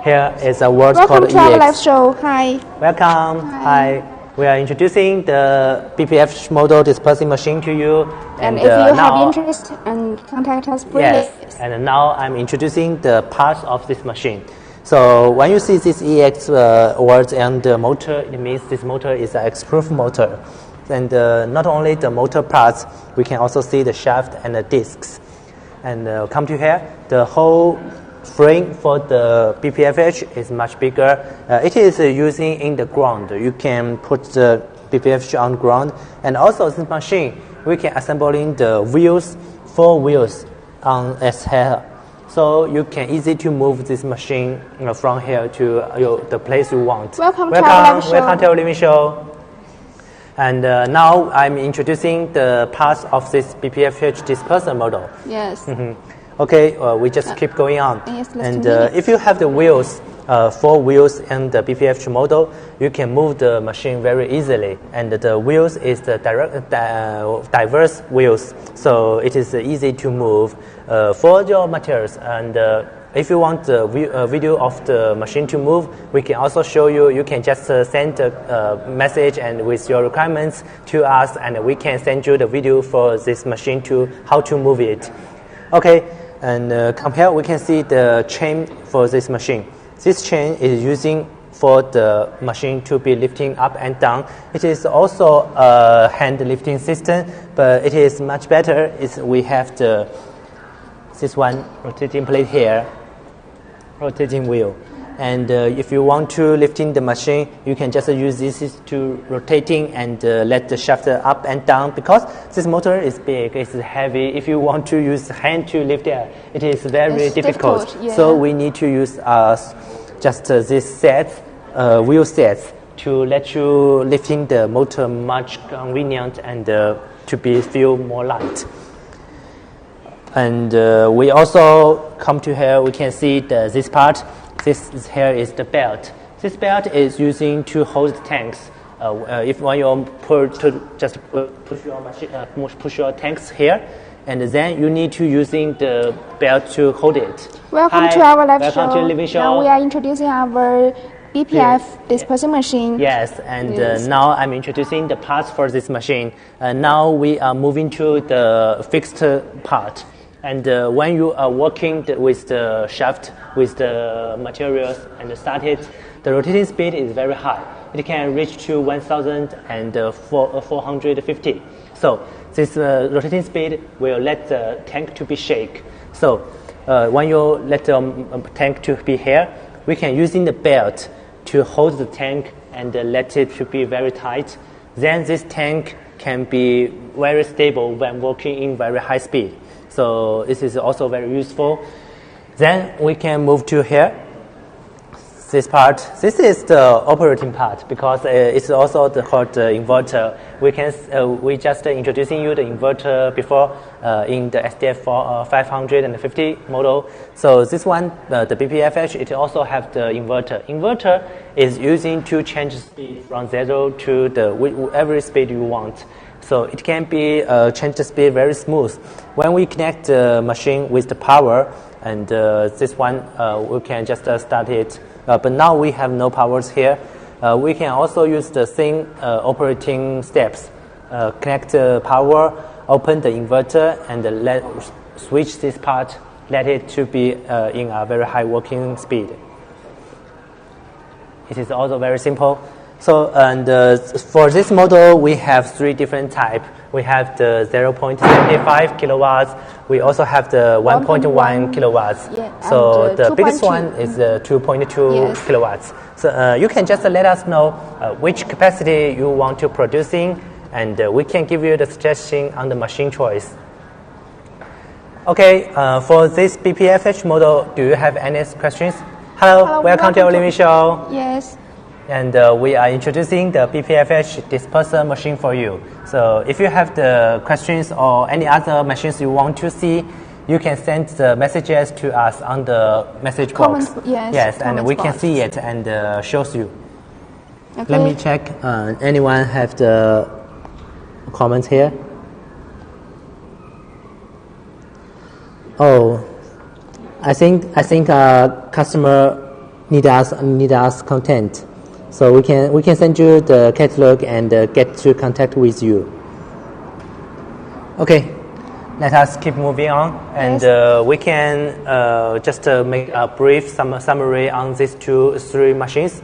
Here is a word called EX. Welcome to our live show. Hi. Welcome. Hi. We are introducing the BPFH model dispersing machine to you. And if you have interest, and contact us freely. Yes. And now I'm introducing the parts of this machine. So when you see this EX words and the motor, it means this motor is an X-proof motor. And not only the motor parts, we can also see the shaft and the discs. And come to here, the whole frame for the BPFH is much bigger. It is using in the ground. You can put the BPFH on ground. And also this machine, we can assembling the wheels, 4 wheels on its head. So you can easy to move this machine from here to the place you want. Welcome to our living show. And now I'm introducing the parts of this BPFH disperser model. Yes. Okay, we just keep going on. Yes, and if you have the wheels, 4 wheels in the BPFH model, you can move the machine very easily. And the wheels is the diverse wheels, so it is easy to move for your materials. And if you want the video of the machine to move, we can also show you. You can just send a message and with your requirements to us, and we can send you the video for this machine to how to move it. Okay. And come here, we can see the chain for this machine. This chain is using for the machine to be lifting up and down. It is also a hand lifting system, but it is much better. We have this one rotating plate here, rotating wheel. And if you want to lifting the machine, you can just use this to rotating and let the shaft up and down, because this motor is big, it's heavy. If you want to use hand to lift it is very difficult. Yeah. So we need to use just this sets, wheel sets, to let you lifting the motor much convenient and to be feel more light. And we also come to here, we can see this part. This here is the belt. This belt is using to hold tanks. If when you push your tanks here, and then you need to using the belt to hold it. Welcome to our live show. Now we are introducing our BPF dispersing machine. Yes, and now I'm introducing the parts for this machine. Now we are moving to the fixed part. And when you are working with the shaft, with the materials and start it, the rotating speed is very high. It can reach to 1,450. So this rotating speed will let the tank to be shake. So when you let the tank to be here, we can using the belt to hold the tank and let it to be very tight. Then this tank can be very stable when working in very high speed. So this is also very useful. Then we can move to here. This part, this is the operating part, because it's also called the inverter. We just introducing you the inverter before in the SDF 550 model. So this one, the BPFH, it also have the inverter. Inverter is using to change speed from 0 to the every speed you want. so it can be change the speed very smooth. When we connect the machine with the power, and this one we can just start it. But now we have no powers here. We can also use the same operating steps. Connect the power, open the inverter, and switch this part. Let it to be in a very high working speed. It is also very simple. So, and for this model, we have 3 different types. We have the 0.75 kilowatts. We also have the 1.1 kilowatts. Yeah, so the 2.2. biggest one is 2.2 Yes. kilowatts. So you can just let us know which capacity you want to producing, and we can give you the suggestion on the machine choice. Okay, for this BPFH model, do you have any questions? Hello, welcome to our living show. Yes. And we are introducing the BPFH disperser machine for you. So if you have the questions or any other machines you want to see, you can send the messages to us on the message box. Comments, yes, Yes, and comments we can box. see it and shows you. Okay. Let me check. Anyone have the comments here? Oh, I think customer need us content, so we can send you the catalog and get to contact with you. Okay, let us keep moving on, and we can just make a brief summary on these 3 machines.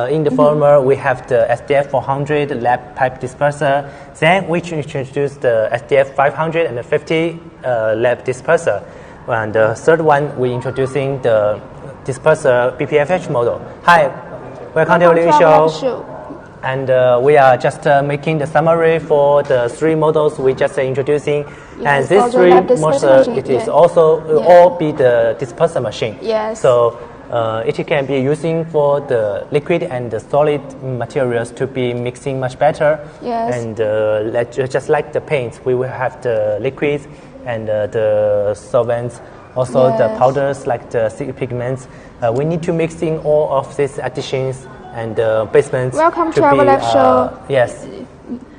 In the former, we have the SDF 400 lab pipe disperser. Then we introduced the SDF 550 lab disperser. And the third one, we introducing the disperser BPFH model. Hi, welcome to our living show. And we are just making the summary for the 3 models we just introducing. Yes, and these for the 3 lab disperser models, machine, it is yeah. also Yeah. all be the disperser machine. Yes. So it can be using for the liquid and the solid materials to be mixing much better. Yes. And just like the paints, we will have the liquids and the solvents, also the Yes. powders like the pigments. We need to mix in all of these additions and basements. Welcome to be, our live show. Yes.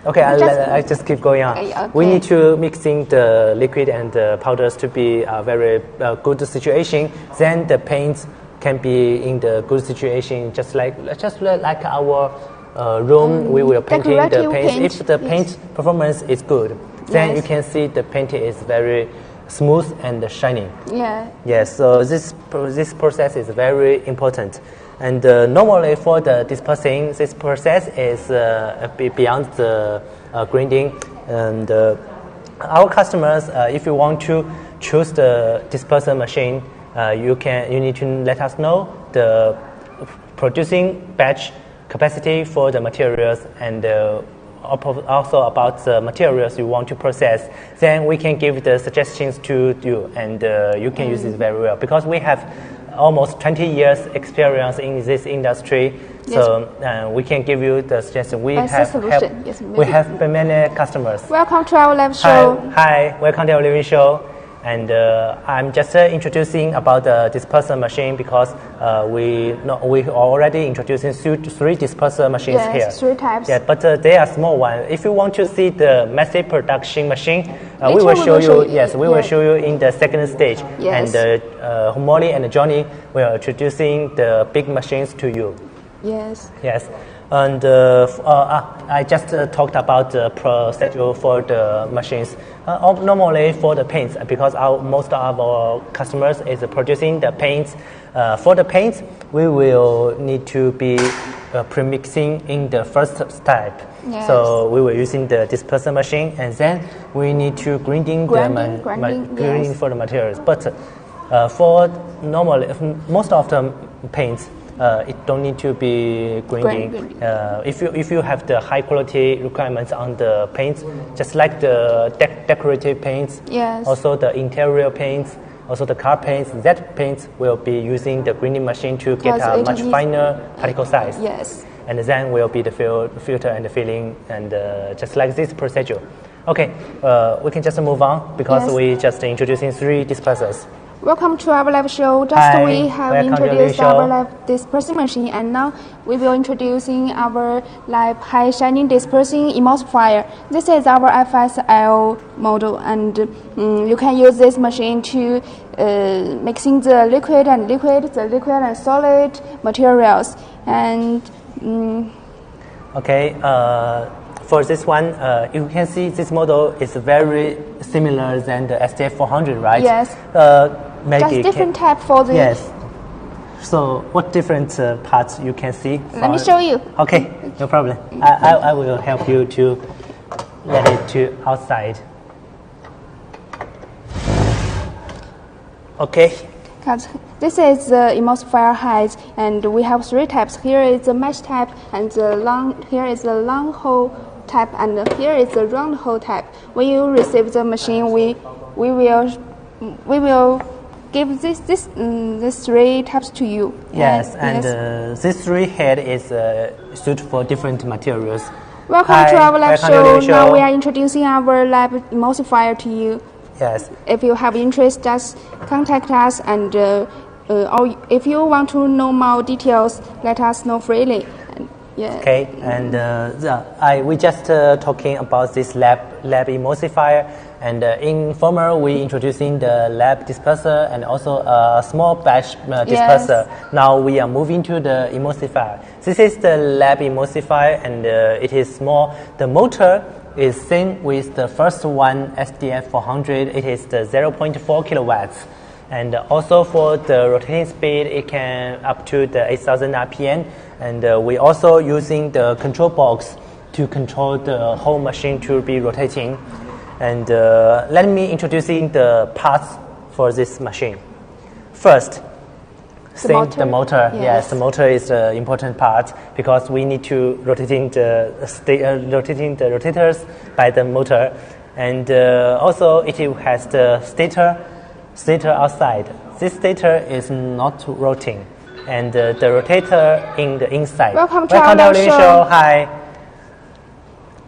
Okay, I just keep going on. Okay, We okay. need to mixing the liquid and the powders to be a very good situation. Then the paints can be in the good situation, just like our room. We will painting the decorative paint. paint, If the yes. paint performance is good, then Yes. you can see the paint is very smooth and shining. Yeah. Yes, so this process is very important. And normally for the dispersing, this process is beyond the grinding. And our customers, if you want to choose the disperser machine, you need to let us know the producing batch capacity for the materials and also about the materials you want to process. Then we can give the suggestions to you, and you can use it very well because we have almost 20 years experience in this industry. Yes. So we can give you the suggestion. We Best have solution. Yes, we have many customers. Welcome to our live show. Hi, welcome to our living show. And I'm just introducing about the disperser machine because we already introducing 3 disperser machines Yes, here. 3 types. Yeah, but they are small one. If you want to see the massive production machine, we Later will show you. Yes, we will yeah. show you in the second stage. Yes. And Molly and Johnny will introducing the big machines to you. Yes. Yes, and I just talked about the procedure for the machines. Normally for the paints, because most of our customers is producing the paints. For the paints, we will need to be pre-mixing in the first step. Yes. So we were using the disperser machine, and then we need to grinding yes. for the materials. But for normally, most of the paints, it don't need to be grinding. If you have the high quality requirements on the paints, just like the decorative paints, Yes. also the interior paints, also the car paints, that paints will be using the grinding machine to get Because a it much needs- finer particle size. Yes. And then will be the filter and the filling, and just like this procedure. Okay, we can just move on because Yes. we just introducing 3 dispersers. Welcome to our live show. Just Hi, we have welcome to introduced our our show. live dispersing machine, and now we will introducing our live high shining dispersing emulsifier. This is our FSL model, and you can use this machine to mixing the liquid and solid materials. And Okay, for this one, you can see this model is very similar than the STF 400, right? Yes. Maggie, just different type for the. Yes. So what different parts you can see? Let me show you. Okay, no problem. I will help you to let it to outside. Okay. This is the emulsifier height, and we have 3 types. Here is the mesh type, and here is the long hole type, and here is the round hole type. When you receive the machine, we will give these 3 types to you. Yes, and this 3 head is suited for different materials. Welcome Hi, to our live welcome to show. the show. Now we are introducing our lab emulsifier to you. Yes. If you have interest, just contact us, and or if you want to know more details, let us know freely. Yeah. Okay, and we just talking about this lab emulsifier, and in former we introducing the lab disperser and also a small batch disperser. Yes. Now we are moving to the emulsifier. This is the lab emulsifier, and it is small. The motor is same with the first one, STF 400. It is the 0.4 kilowatts. And also for the rotating speed, it can up to the 8,000 RPM. And we also using the control box to control the whole machine to be rotating. And let me introducing the parts for this machine. First, the motor. Yes, the motor is the important part because we need to rotating the rotators by the motor, and also it has the stator outside. This stator is not rotating, and the rotator in the inside. Welcome to our show. Hi.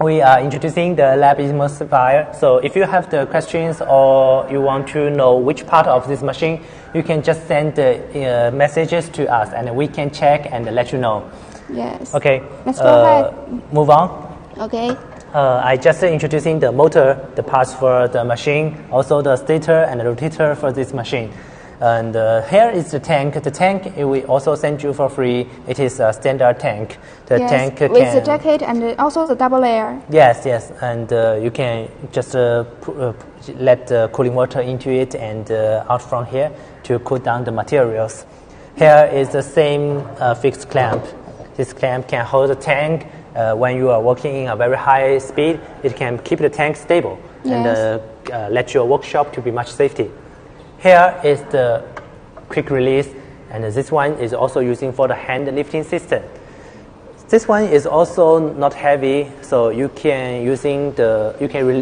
We are introducing the lab emulsifier. So if you have the questions or you want to know which part of this machine, you can just send the messages to us, and we can check and let you know. Yes. Okay. Let's go ahead. Move on. Okay. I just introducing the motor, the parts for the machine, also the stator and the rotator for this machine. And here is the tank. The tank we also send you for free. It is a standard tank. The tank with the jacket and also the double layer. Yes, and you can just let the cooling water into it and out from here to cool down the materials. Here is the same fixed clamp. This clamp can hold the tank when you are working in a very high speed. It can keep the tank stable and let your workshop to be much safety. Here is the quick release, and this one is also using for the hand lifting system. This one is also not heavy, so you can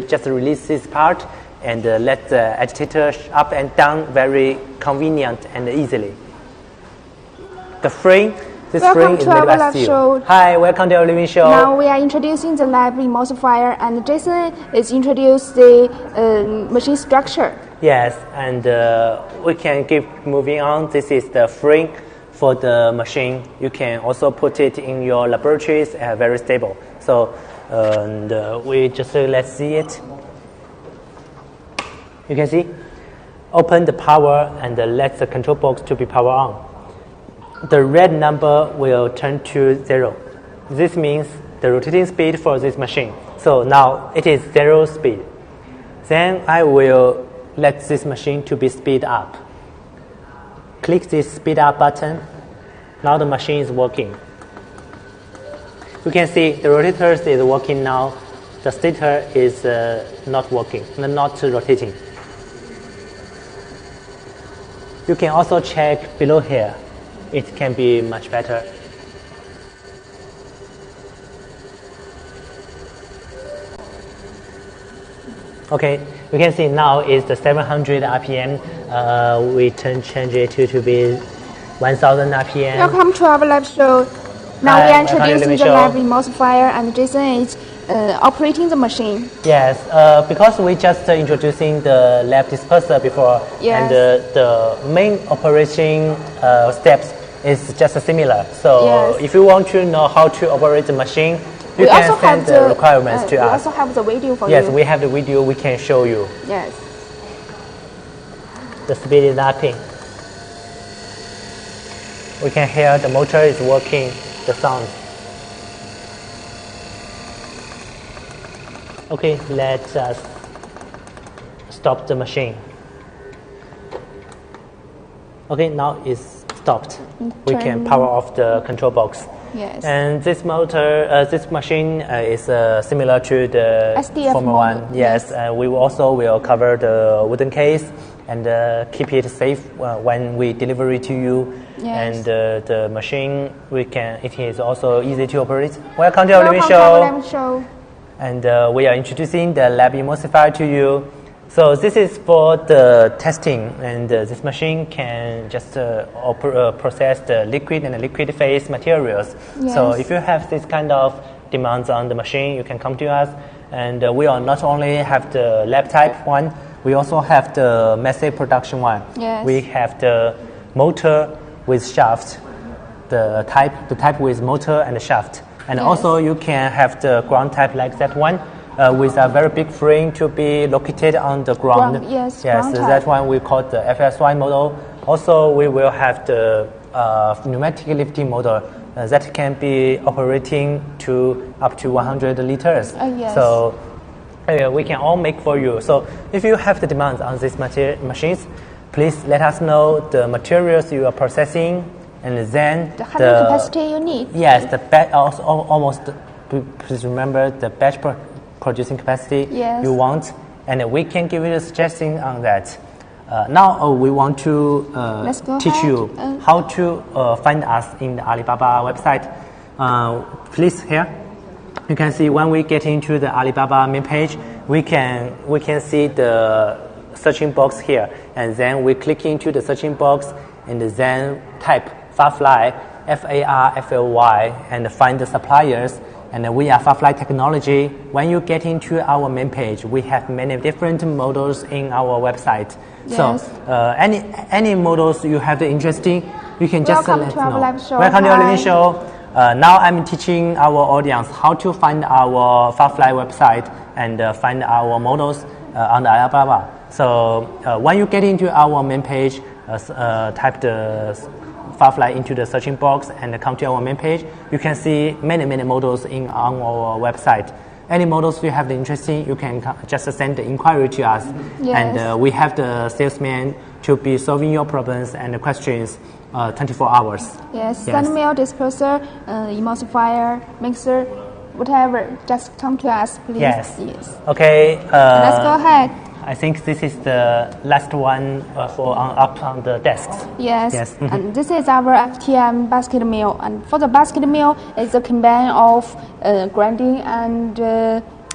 just release this part and let the agitator up and down very convenient and easily. The frame. This frame is made by steel. Hi, welcome to our living show. Now we are introducing the lab emulsifier, and Jason is introduced the machine structure. Yes, and we can keep moving on. This is the frame for the machine. You can also put it in your laboratories, very stable. So we just let's see it. You can see, open the power and let the control box to be power on. The red number will turn to 0. This means the rotating speed for this machine. So now it is 0 speed. Then I will let this machine to be speed up. Click this speed up button. Now the machine is working. You can see the rotators is working now. The stator is not working, not rotating. You can also check below here. It can be much better. Okay, you can see now is the 700 RPM. We change it to be 1000 RPM. Welcome to our live show. Now we are introducing the lab emulsifier, and Jason is operating the machine. Yes, because we just introducing the lab disperser before, Yes. and the main operation steps is just similar. So Yes. if you want to know how to operate the machine, you We can also send have the requirements to we us. also have the video for Yes, you. we have the video. We can show you. Yes. The speed is upping. We can hear the motor is working, the sound. Okay, let us stop the machine. Okay, now it's stopped. We can Turn. power off the control box. Yes. And this motor, this machine is similar to the SDF Formula model. 1. Yes, we also will cover the wooden case and keep it safe when we deliver it to you. Yes. And the machine, it is also easy to operate. Welcome to our living Welcome to our show. live show. And we are introducing the lab emulsifier to you. So this is for the testing, and this machine can just process the liquid and the liquid phase materials. So Yes. if you have this kind of demands on the machine, you can come to us. And we are not only have the lab type one, we also have the massive production one. Yes. We have the motor with shaft, the type with motor and shaft. And Yes. also you can have the ground type like that one with a very big frame to be located on the ground. Yes, yes, ground that type. one we call the FSY model. Also, we will have the pneumatic lifting model that can be operating to up to 100 liters. Yes. So we can all make for you. So if you have the demands on these machines, please let us know the materials you are processing, and then The handling capacity you need. Yes, the also almost. Please remember the batch producing capacity Yes. you want, and we can give you a suggestion on that. Now we want to Let's go teach ahead. you how to find us in the Alibaba website. Please here, you can see when we get into the Alibaba main page, we can see the searching box here, and then we click into the searching box and then type Farfly, Farfly, and find the suppliers. And we are Farfly Technology. When you get into our main page, we have many different models in our website. Yes. So any models you have the interest in, you can just Welcome let to our know. live show. Welcome to our Hi. living show. Now I'm teaching our audience how to find our Farfly website and find our models on the Alibaba. So when you get into our main page, type the Farfly into the searching box and come to our main page, you can see many models on our website. Any models you have the interest in, you can just send the inquiry to us. Yes. And we have the salesman to be solving your problems and questions 24 hours. Yes. Yes. Sand mill, disperser, emulsifier, mixer, whatever. Just come to us, please. Yes. Yes. Okay. Let's go ahead. I think this is the last one for up on the desks. Yes. Yes. And this is our FTM basket mill. And for the basket mill, it's a combine of grinding and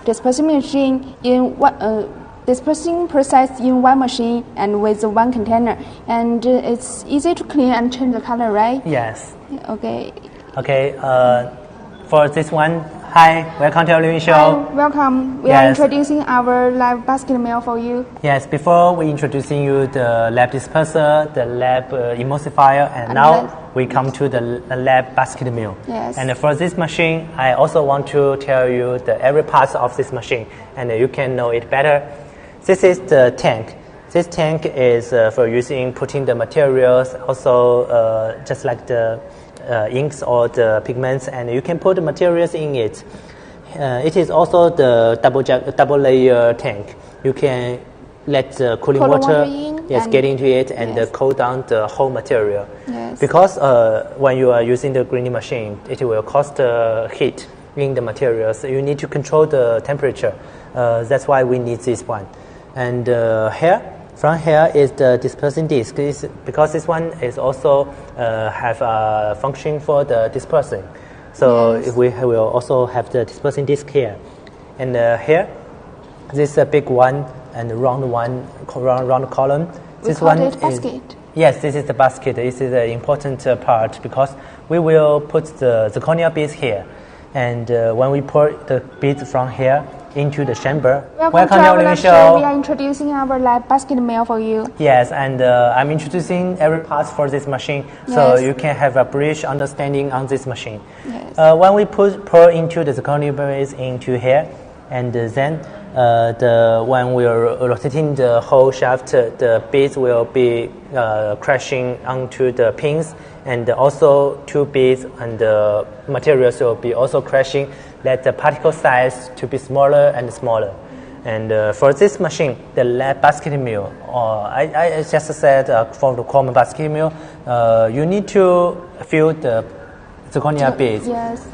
dispersing machine in one. Dispersing process in one machine and with one container, and it's easy to clean and change the color, right? Yes. Okay. Okay. For this one, hi, welcome to our living show. Hi, welcome. We are Yes. introducing our live basket mill for you. Yes, before we introducing you the lab disperser, the lab emulsifier, and now lab- we come to the lab basket mill. Yes. And for this machine, I also want to tell you the every part of this machine, and you can know it better. This is the tank. This tank is for using putting the materials, also just like the inks or the pigments, and you can put the materials in it. It is also the double layer tank. You can let the cooling Cool water water in and- get into it and yes. cool down the whole material. Yes. Because when you are using the grinding machine, it will cause heat in the materials. You need to control the temperature. That's why we need this one. And front here is the dispersing disc. Because this one is also have a function for the dispersing. So Yes. we will also have the dispersing disc here. And here, this is a big one and round one, round column. We This call one it is basket. Yes, this is the basket. This is the important part because we will put the zirconia beads here. and when we pour the beads from here into the chamber. Welcome to our lab show. We are introducing our lab basket mill for you. Yes, and I'm introducing every part for this machine, so you can have a brief understanding on this machine. Yes. When we pour into the zirconia beads into here, and then when we are rotating the whole shaft, the beads will be crashing onto the pins, and also two beads and the materials will be also crashing. Let the particle size to be smaller and smaller. And for this machine, the lab basket mill, I just said for the common basket mill, you need to fill the zirconia beads. Yes.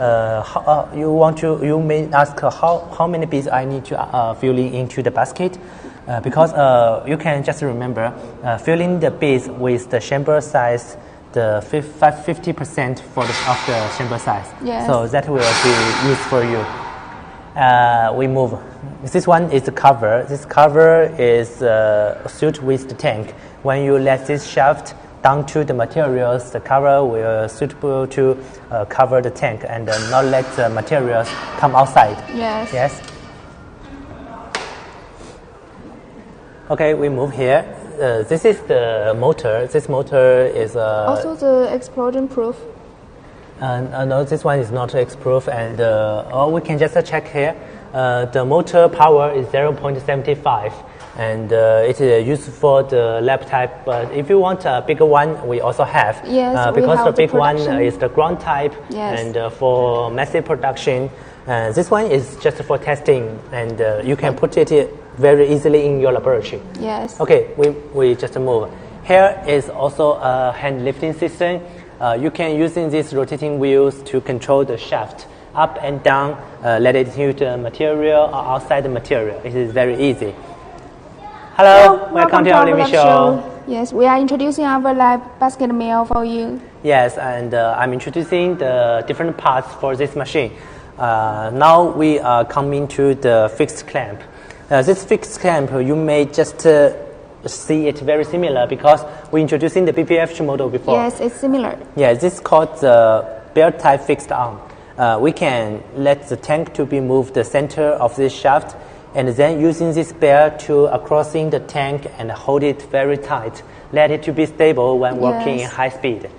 You may ask how many beads I need to fill into the basket, because you can just remember filling the beads with the chamber size, the 50% of the chamber size. Yes. So that will be used for you. We move. This one is the cover. This cover is suited with the tank. When you let this shaft down to the materials, the cover will suitable to cover the tank and not let the materials come outside. Yes. Yes. Okay, we move here. This is the motor. This motor is also the explosion proof. No, this one is not X-proof, and we can just check here. The motor power is 0.75, and it is used for the lab type. But if you want a bigger one, we also have. Yes, because we have the big one production. is the ground type, Yes. and for massive production. This one is just for testing, and you can put it very easily in your laboratory. Yes. Okay, we just move. Here is also a hand lifting system. You can using these rotating wheels to control the shaft up and down, let it hit the material or outside the material. It is very easy. Hello, welcome to our lab show. Yes, we are introducing our lab basket mill for you. Yes, and I'm introducing the different parts for this machine. Now we are coming to the fixed clamp. This fixed clamp, you may just see it very similar because we're introducing the BPFH model before. Yes, it's similar. Yeah, this is called the bear type fixed arm. We can let the tank to be moved the center of this shaft, and then using this bear to crossing the tank and hold it very tight. Let it to be stable when working in high speed.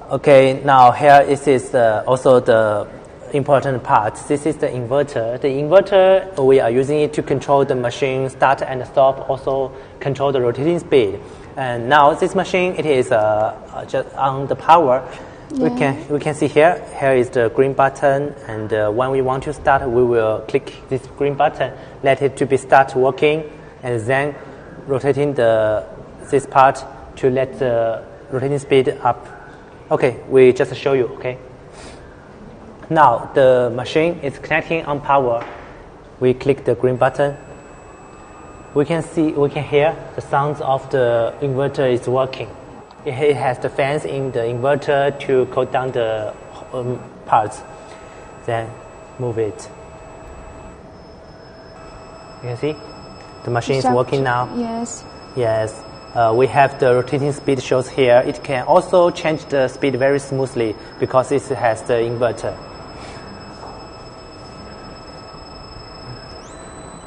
Okay, now here is also the important part. This is the inverter. The inverter, we are using it to control the machine start and stop, also control the rotating speed. And now this machine, it is just on the power. We can see here is the green button, and when we want to start, we will click this green button, let it to be start working, and then rotating this part to let the rotating speed up. Okay, we just show you, okay? Now the machine is connecting on power. We click the green button. We can hear the sounds of the inverter is working. It has the fans in the inverter to cool down the parts. Then move it. You can see the machine is working now. Yes. Yes. We have the rotating speed shows here. It can also change the speed very smoothly because it has the inverter.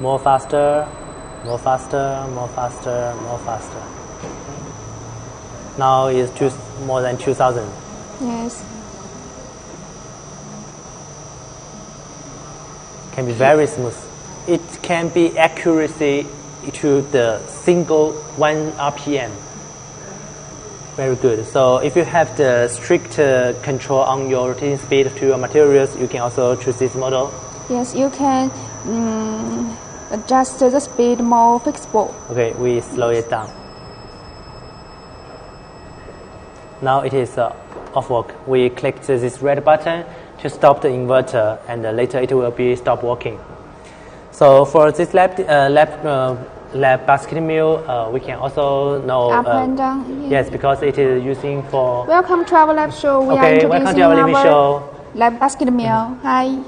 More faster, more faster, more faster, more faster. Now it's more than 2,000. Yes. Can be very smooth. It can be accuracy to the single 1 RPM. Very good. So if you have the strict control on your rotating speed to your materials, you can also choose this model. Yes, you can adjust the speed more flexible. Okay, we slow it down. Now it is off work. We click this red button to stop the inverter, and later it will be stop working. So for this lab basket mill, we can also know Up and down. yes, because it is using for. Welcome to our lab show. We are Okay, welcome introducing to our lab show. lab basket mill. Hi.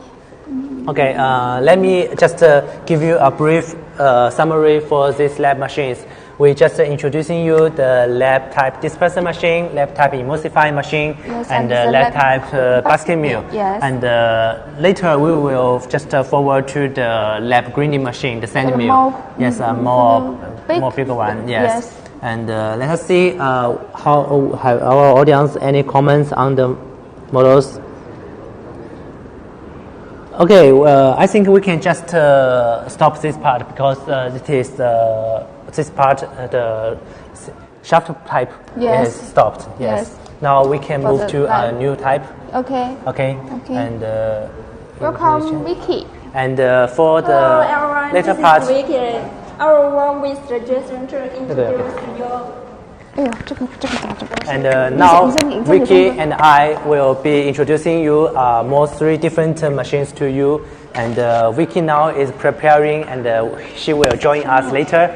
Okay, let me just give you a brief summary for these lab machines. we just introducing you the lab type disperser machine, lab type emulsifying machine, Yes, and and lab the type basket mill. Yes. And later we will just forward to the lab grinding machine, the sand The mill. more- Yes, more bigger one. Yes. Yes. And let us see how have our audience any comments on the models. Okay, I think we can just stop this part because it is this part the shaft type Yes. is stopped. Yes. Yes. Now we can For move the to a type. new type. Okay. Okay. Okay. And Welcome, Vicky. and for the Hello everyone, later this part. is Vicky. I will work with the Jason to introduce your. 哎呦，这个怎么这个？ And now 你先 Vicky and I will be introducing you more 3 different machines to you. And Vicky now is preparing and she will join us later.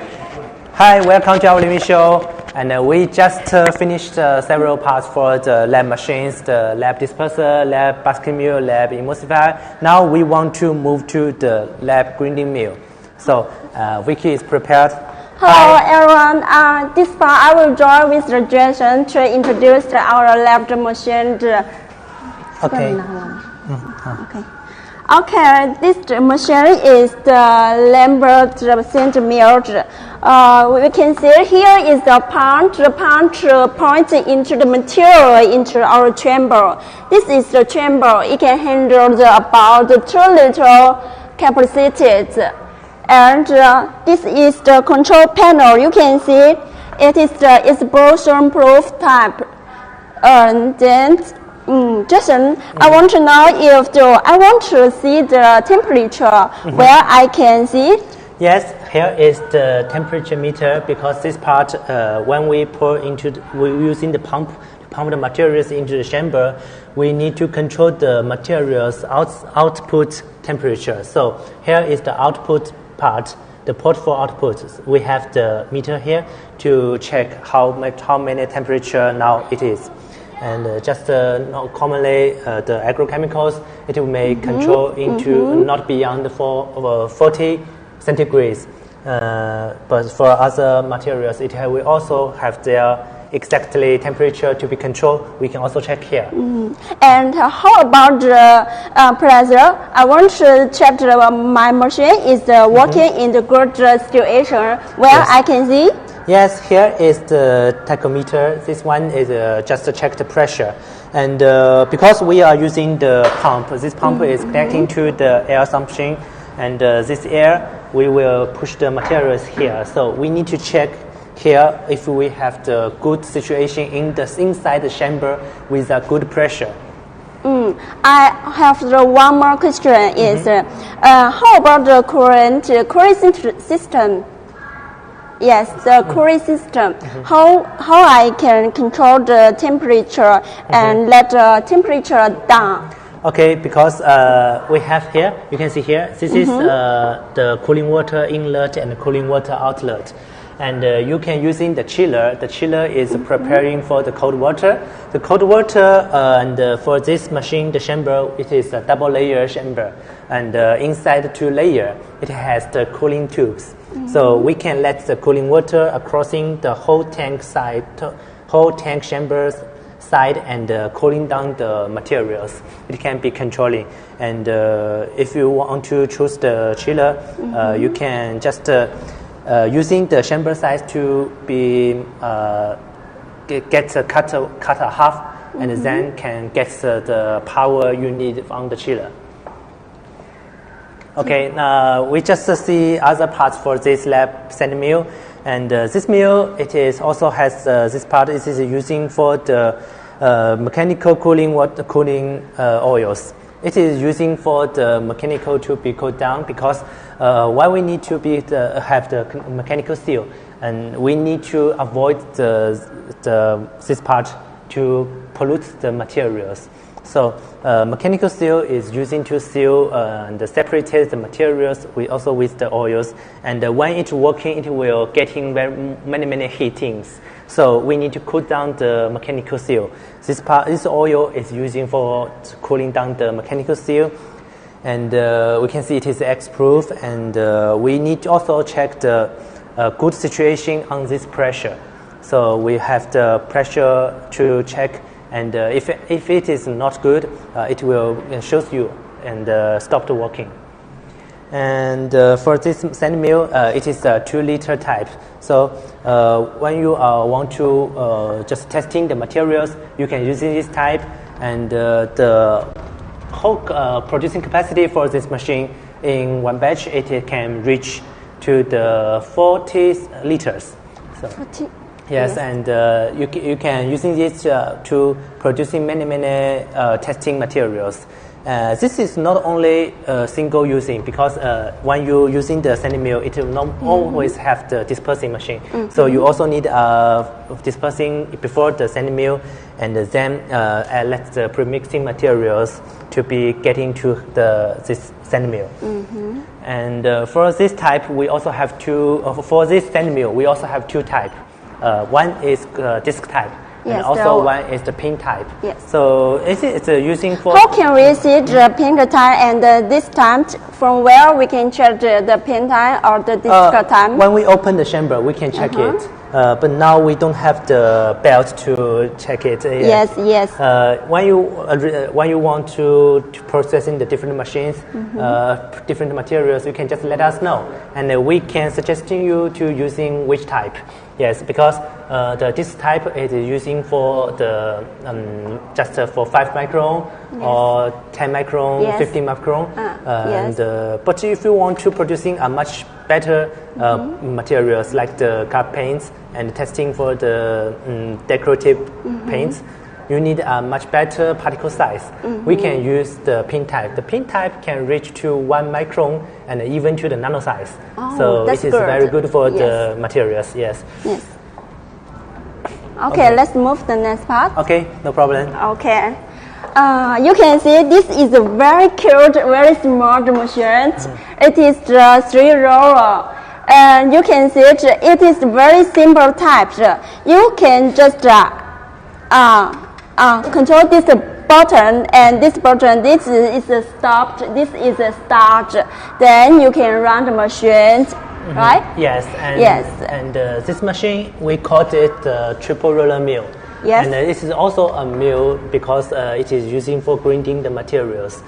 Hi, welcome to our living show. And we just finished several parts for the lab machines, the lab disperser, lab basket mill, lab emulsifier. Now we want to move to the lab grinding mill. So Vicky is prepared. Hello everyone, this part I will join with the Jason to introduce our lab machine. Okay. Okay, this machine is the Lambert sand mill. We can see here is the punch. The punch points into the material into our chamber. This is the chamber. It can handle about 2 liter capacities. And this is the control panel. You can see it is the explosion-proof type. And then, Jason, I want to know if I want to see the temperature where I can see it. Yes, here is the temperature meter because this part, when we pour into, we're using the pump to pump the materials into the chamber, we need to control the materials output temperature. So here is the output part, the port for output. We have the meter here to check how many temperature now it is. And just commonly the agrochemicals, it may control into not beyond 40 centigrades. But for other materials, it will also have their exactly temperature to be controlled. We can also check here. And how about the pressure? I want to check my machine is working in the good situation where I can see. Yes, here is the tachometer. This one is just to check the pressure. And because we are using the pump, this pump is connecting to the air suction. And this air, we will push the materials here. So we need to check here if we have the good situation inside the chamber with a good pressure. I have one more question is how about the cooling system? Yes, the cooling system. How I can control the temperature and let the temperature down? Okay, because we have here, you can see here, this is the cooling water inlet and the cooling water outlet. And you can using the chiller. The chiller is preparing for the cold water. The cold water and for this machine, the chamber, it is a double layer chamber. And inside the 2 layer, it has the cooling tubes. So we can let the cooling water crossing the whole tank side, whole tank chambers side and cooling down the materials. It can be controlling. And if you want to choose the chiller, you can just using the chamber size to be get cut a half, and then can get the power you need on the chiller. Okay, we just see other parts for this lab sand mill, and this mill it is also has this part. It is using for the mechanical cooling oils. It is using for the mechanical to be cooled down because why we need to have the mechanical seal, and we need to avoid this part to pollute the materials. So mechanical seal is using to seal and separate the materials also with the oils, and when it's working, it will getting many heatings. So we need to cool down the mechanical seal. This oil is using for cooling down the mechanical seal, and we can see it is X-proof. And we need to also check the a good situation on this pressure. So we have the pressure to check, and if it is not good, it will show you and stop the working. And for this sand mill, it is a 2-liter type. So when you want to just testing the materials, you can use this type, and the whole producing capacity for this machine in one batch, it can reach to the 40 liters. So, 40. yes, and you can using this to producing many testing materials. This is not only single using, because when you using the sanding mill, it will not always have the dispersing machine. So you also need dispersing before the sanding mill, and then let the premixing materials to be getting to this sanding mill. And for this type, we also have for this sanding mill, we also have 2 types. One is disc type. Yes, and also one is the pin type. Yes. So it's using for... How can we see the pin type and this time? From where we can check the pin type or the disc type? When we open the chamber, we can check it. But now we don't have the belt to check it. Yes, yes. When you want to processing the different machines, different materials, you can just let us know, and we can suggesting you to using which type. Yes, because the disc type is using for the just for 5 micron or 10 micron, 15 micron. But if you want to producing a much better materials like the car paints and testing for the decorative paints, you need a much better particle size. We can use the pin type. The pin type can reach to 1 micron and even to the nano size. So it is very good for the materials. Yes. Yes. Okay, let's move to the next part. Okay, no problem. Okay. You can see this is a very cute, very small machine. It is the 3-roller. And you can see it is very simple type. You can just control this button, and this button, this is a stop, this is a start. Then you can run the machine, right? Yes, and this machine, we called it the triple roller mill. Yes. And this is also a mill because it is using for grinding the materials.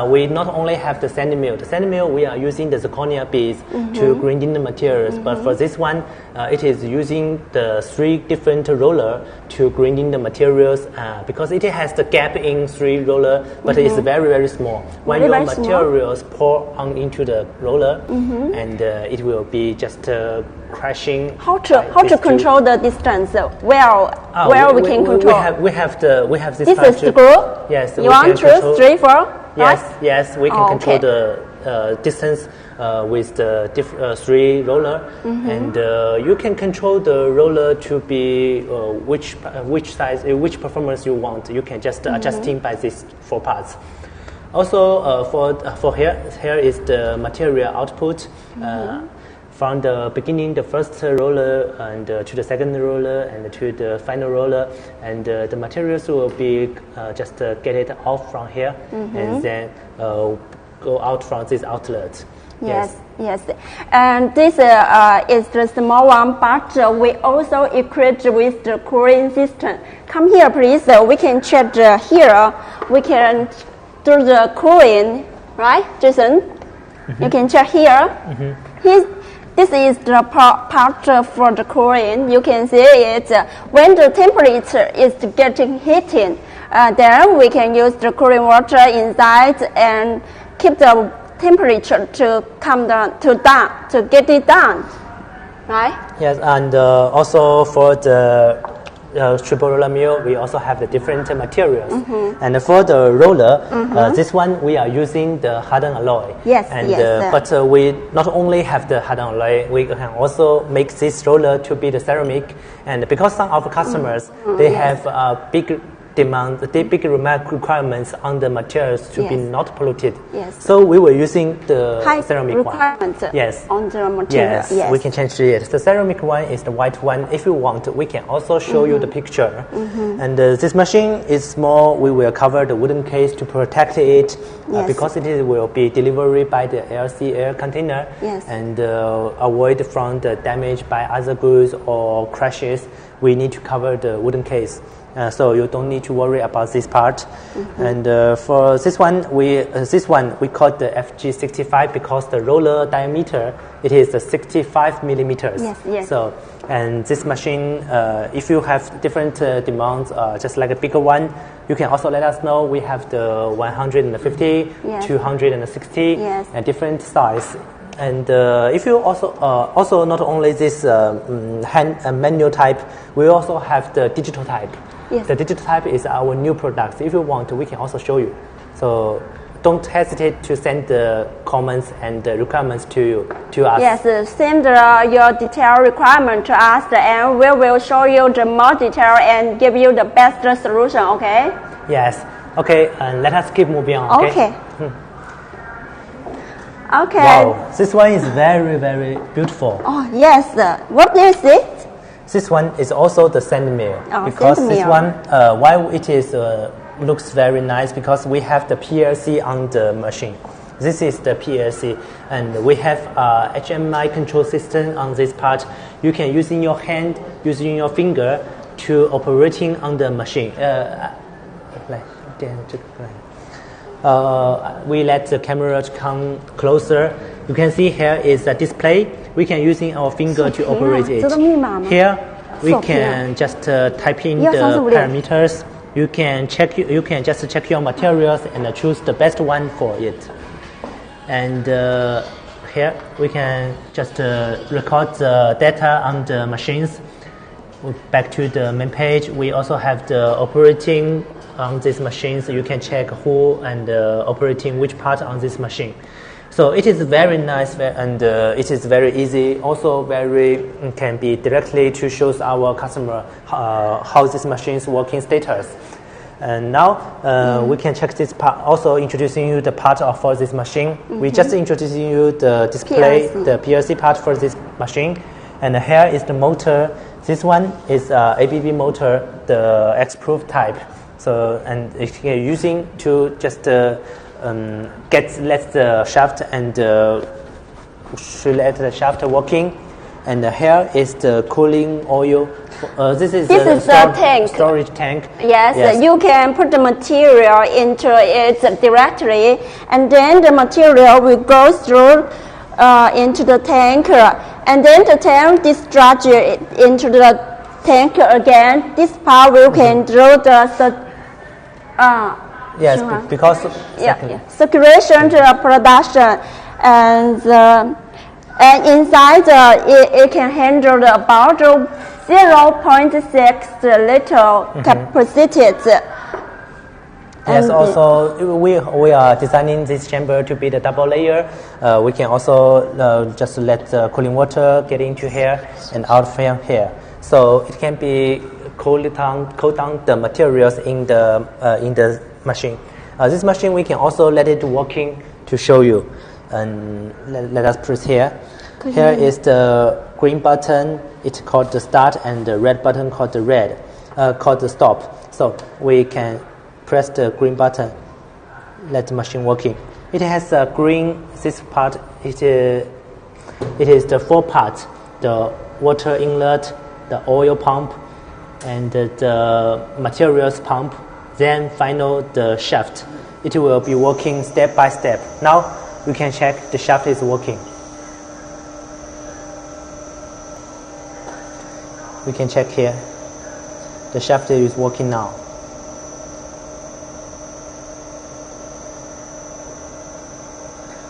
We not only have the sanding mill. The sanding mill, we are using the zirconia beads to grinding the materials. But for this one, it is using the 3 different roller to grinding the materials because it has the gap in 3 roller, but it's very, very small. When your materials pour on into the roller, and it will be just crashing. How to control the distance? Where we can control? We have this. This is screw. Yes. You 1, 2, 3, 4. Yes, right? yes. We can control the distance with the 3 roller, and you can control the roller to be which size, which performance you want. You can just adjusting by these 4 parts. Also, for here is the material output. From the beginning, the first roller, and to the second roller, and to the final roller, and the materials will be just get it off from here, and then go out from this outlet. Yes. And this is the small one, but we also equipped with the cooling system. Come here, please. We can check here. We can do the cooling, right, Jason? You can check here. This is the part for the cooling. You can see it when the temperature is getting heating. Then we can use the cooling water inside and keep the temperature to come down to get it down, right? Yes, and also for the triple roller mill, we also have the different materials. And for the roller, this one we are using the hardened alloy. Yes, but we not only have the hardened alloy, we can also make this roller to be the ceramic. And because some of our customers, they have big demand the big requirements on the materials to be Yes. not polluted. Yes. So we were using the High ceramic requirement one. Yes. on the material. Yes, we can change it. The ceramic one is the white one. If you want, we can also show you the picture. And this machine is small. We will cover the wooden case to protect it Yes. because will be delivered by the LC air container Yes. and avoid from the damage by other goods or crashes. We need to cover the wooden case. So you don't need to worry about this part. And for this one, we call the FG65 because the roller diameter it is 65 millimeters. Yes, yes. So and this machine, if you have different demands, just like a bigger one, you can also let us know. We have the 150, Yes. 260, Yes. and different size. And if you also not only this hand manual type, we also have the digital type. Yes. The digital type is our new product. If you want, we can also show you. So don't hesitate to send the comments and the requirements to us. Yes, send your detailed requirement to us, and we will show you the more detail and give you the best solution. Okay? Yes. Okay. And let us keep moving on. Okay. Okay. Wow. This one is very very beautiful. Oh yes. What is it? This one is also the sand mill Oh, because sand this mill. one, why it is looks very nice because we have the PLC on the machine. This is the PLC, and we have HMI control system on this part. You can using your hand, using your finger to operating on the machine. We let the camera come closer. You can see here is a display. We can using our finger to operate it. 知道密码吗？ Here we 手屏啊。 can just type in 1, 2, 3, 4, the 5, 6. parameters. You can just check your materials and choose the best one for it. And here we can just record the data on the machines. Back to the main page, we also have the operating on these machines. You can check who and operating which part on this machine. So it is very nice and it is very easy. Also very can be directly to show our customer how this machine's working status. And now we can check this part. Also introducing you the part for this machine. We just introducing you the display, PLC. the PLC part for this machine. And here is the motor. This one is ABB motor, the X-Proof type. So and it's using to just let the shaft and let the shaft working. And here is the cooling oil. This is the tank. Storage tank. Yes, you can put the material into it directly, and then the material will go through into the tank, and then the tank discharge it into the tank again. This part we can do the Yes, because circulation to the production, and inside it can handle about 0.6 liter capacity. Yes, And also we are designing this chamber to be the double layer. We can also just let the cooling water get into here and out from here. So it can be cool down the materials in the machine. This machine we can also let it working to show you. And let us press here. Here is the green button. It's called the start, and the red button called the called the stop. So we can press the green button, let the machine working. It has a green. This part it is the four parts: the water inlet, the oil pump, and the materials pump. Then final the shaft. It will be working step by step. Now we can check the shaft is working. We can check here. The shaft is working now.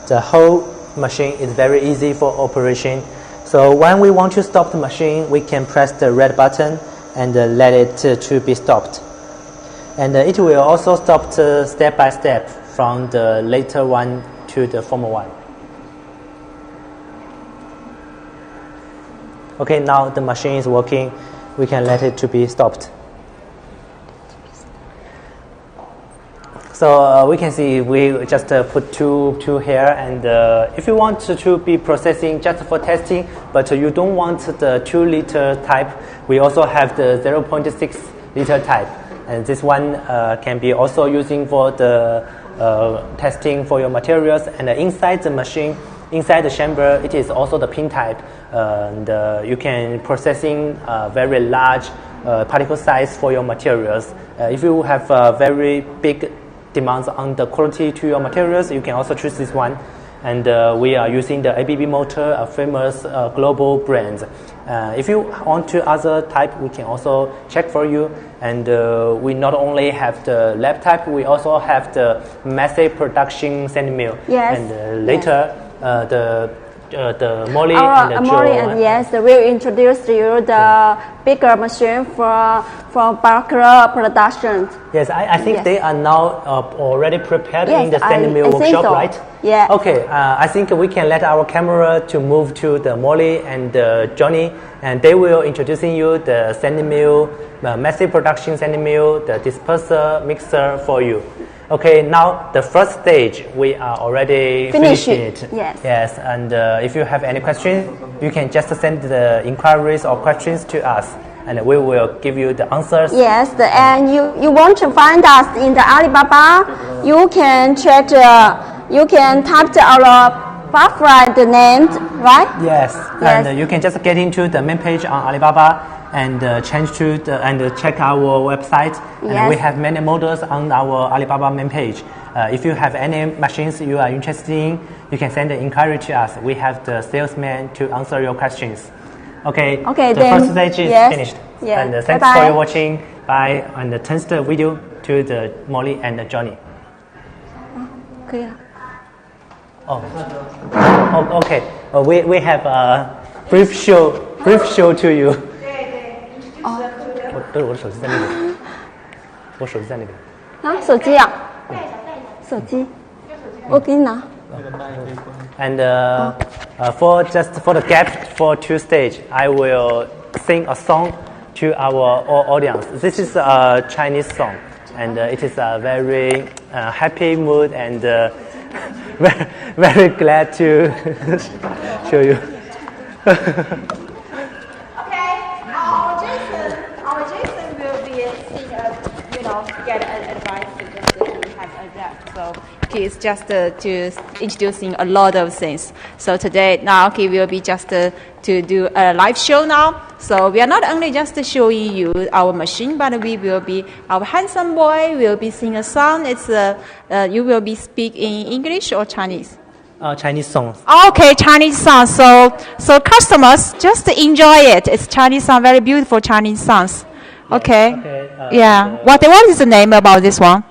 The whole machine is very easy for operation. So when we want to stop the machine, we can press the red button and let it to be stopped. And it will also stop step by step from the later one to the former one. Okay, now the machine is working. We can let it to be stopped. So we can see we just put two here, and if you want to be processing just for testing, but you don't want the 2 liter type, we also have the 0.6 liter type, and this one can be also using for the testing for your materials. And inside the machine, inside the chamber, it is also the pin type, and you can processing very large particle size for your materials. If you have very big demands on the quality to your materials, you can also choose this one. And we are using the ABB motor, a famous global brand. If you want to other type, we can also check for you. And we not only have the lab type, we also have the massive production sand mill. Yes. And later, the Molly Our and the Molly Joe. and yes, we'll introduce you the bigger machine for bulk production. Yes, I think Yes. they are now already prepared Yes, in the sand I mill think workshop, so. right? Yeah. Okay, I think we can let our camera to move to the Molly and Johnny, and they will introducing you the sand mill, massive production sand mill, the disperser, mixer for you. Okay, now the first stage, we are already finishing it. Yes. Yes, and if you have any questions, you can just send the inquiries or questions to us, and we will give you the answers. Yes, and you want to find us in the Alibaba, you can check you can type our Butterfly the name, right? Yes, Yes. and you can just get into the main page on Alibaba and change to the, and check our website. And Yes. we have many models on our Alibaba main page. If you have any machines you are interested in, you can send an inquiry to us. We have the salesman to answer your questions. Okay. Okay, the then, first stage is yes. finished. Yeah. And thanks Bye-bye. for your watching. Bye. And turn the video to the Molly and Johnny. 可以了。 Oh, okay. We have a brief show to you. 我的手机在那边，我手机在那边。啊，手机啊，手机，我给你拿。 And for the gap for 2 stage, I will sing a song to our audience. This is a Chinese song, and it is a very happy mood and very glad to show you. Okay, our Jason will be get advice just to have a rep. So he is just to introducing a lot of things. So today now he will be just to do a live show now. So we are not only just showing you our machine, but we will be our handsome boy will be sing a song. It's you will be speak in English or Chinese. Chinese songs. Okay, Chinese song. So customers just enjoy it. It's Chinese song, very beautiful Chinese songs. Okay. Okay, Yeah. What is the name about this one?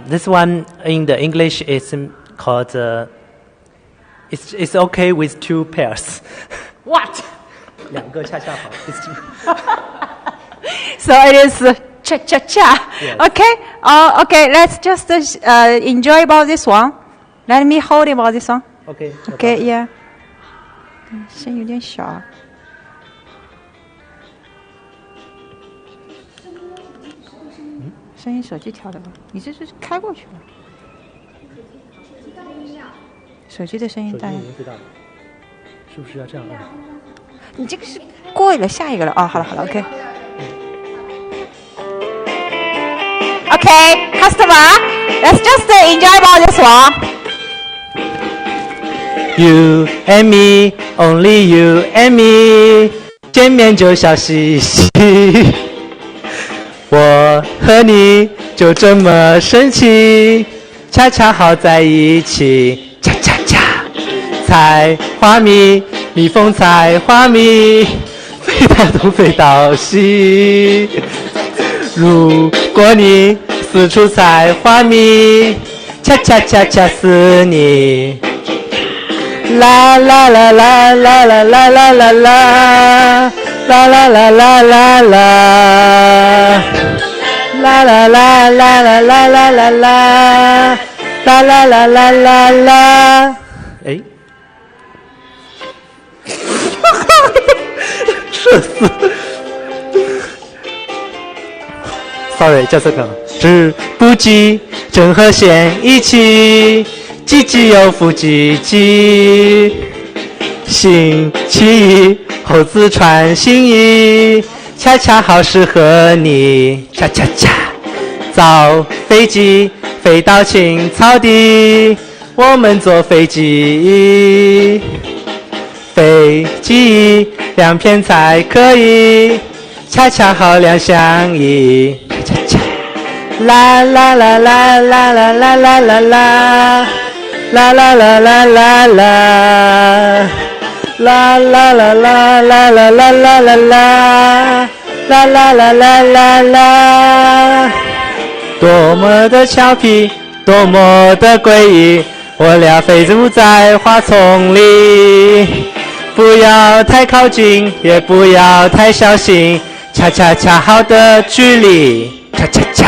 This one in the English is called it's okay with 2 pairs. What? 两个恰恰好。So it is cha cha cha. Yes. Okay. Okay. Let's just enjoy about this one. Let me hold about this one. Okay. no Okay. problem. Yeah. 声有点小。声音手机调的吧？你这是开过去了。手机的声音大呀。最大的，是不是要这样按？你这个是过了下一个了啊、好了好了 ，OK。Okay, customer, let's just enjoy about this one. You and me, only you and me， 见面就笑嘻嘻。我和你就这么神奇，恰恰好在一起，恰恰恰。采花蜜，蜜蜂采花蜜，飞到东飞到西。如果你四处采花蜜，恰恰恰恰死你。啦啦啦啦啦啦啦啦啦啦，啦啦啦啦啦啦，啦啦啦啦啦啦啦啦啦，啦啦啦啦啦啦。哎，社死。Sorry，叫这个。知不记针和线一起，积极有腹积极。星期一，猴子穿新衣，恰恰好适合你，恰恰恰。造飞机飞到青草地，我们坐飞机。飞机两片才可以，恰恰好两相宜，恰恰恰。啦啦啦啦啦啦啦啦啦啦，啦啦啦啦啦啦。啦啦啦啦啦啦啦啦啦啦，啦啦啦啦啦啦，多么的俏皮，多么的诡异，我俩飞舞在花丛里，不要太靠近，也不要太小心，恰恰恰好的距离，恰恰恰。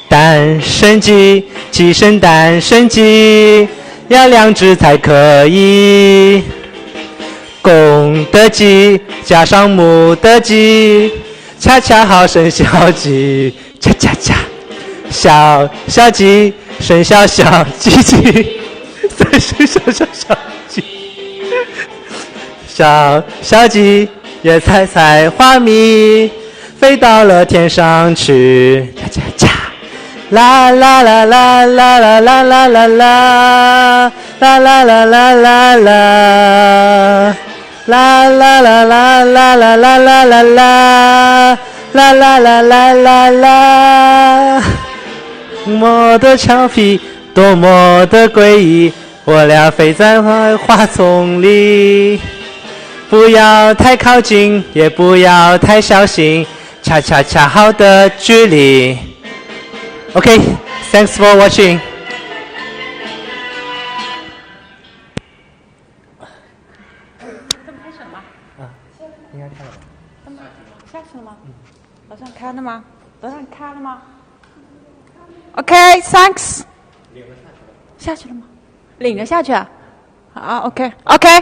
蛋生鸡，鸡生蛋生鸡，要两只才可以。公的鸡加上母的鸡，恰恰好生小鸡，恰恰恰。小小鸡生小小鸡鸡，再生小小小鸡。小小鸡也采采花蜜，飞到了天上去，恰恰恰。啦啦啦啦啦啦啦啦啦啦，啦啦啦啦啦啦，啦啦啦啦啦啦啦啦啦啦，啦啦啦啦啦啦。多么的俏皮，多么的诡异，我俩飞在花丛里，不要太靠近，也不要太小心，恰恰恰好的距离。Okay, thanks for watching. 应该开了吧？下去了吗？楼上开了吗？楼上开了吗 ？Okay, thanks. 下去了吗？领着下去啊？Okay. Okay,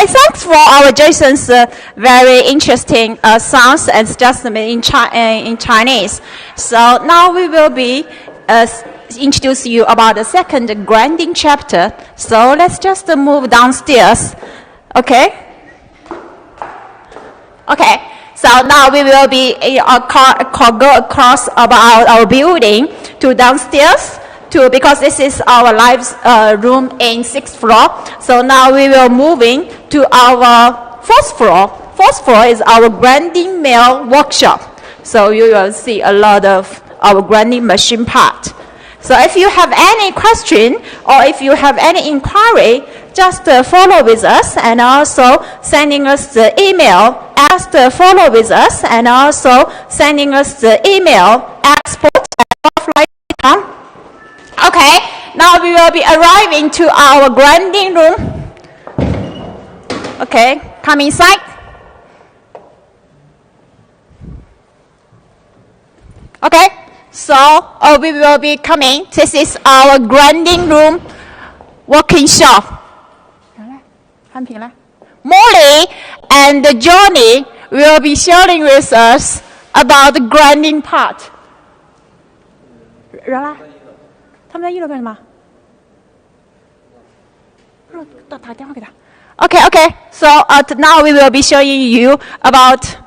thanks for our Jason's very interesting songs and just in Chinese. So now we will be introduce you about the second grinding chapter. So let's just move downstairs. Okay. So now we will be go across about our building to downstairs. Because this is our live room in 6th floor. So now we will moving to our 4th floor. 4th floor is our grinding mill workshop. So you will see a lot of our grinding machine part. So if you have any question or if you have any inquiry, just follow with us and also sending us the email. Just follow with us and also sending us the email at sports@offline.com. Okay, now we will be arriving to our grinding room. Okay, come inside. Okay, so we will be coming. This is our grinding room working shop. Molly and Johnny will be sharing with us about the grinding part. 人来。他们在1楼干什么？打电话给他。Okay. So now we will be showing you about.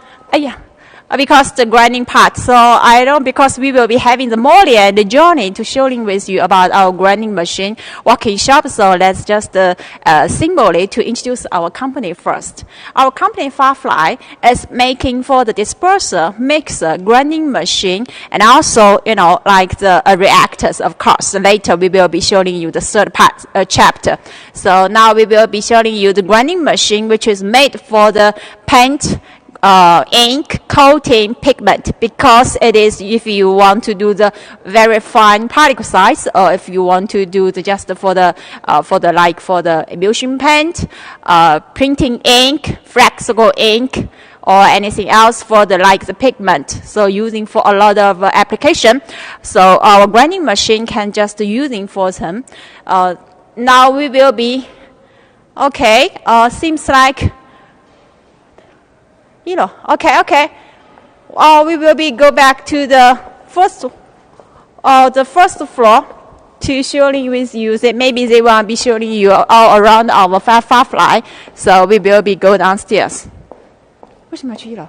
Because the grinding part. So because we will be having the Molly and the Johnny to showing with you about our grinding machine working shop. So let's just symbolically to introduce our company first. Our company Firefly is making for the disperser, mixer, grinding machine, and also like the reactors. Of course, later we will be showing you the third part chapter. So now we will be showing you the grinding machine, which is made for the paint. ink coating pigment, because it is if you want to do the very fine particle size, or if you want to do the just for the emulsion paint, printing ink, flexible ink, or anything else for the the pigment. So using for a lot of application. So our grinding machine can just using for them. Now we will be okay. Seems like okay. We will be go back to the first floor to showing with you that maybe they will be showing you all around our firefly. So we will be go downstairs. 为什么要去1楼？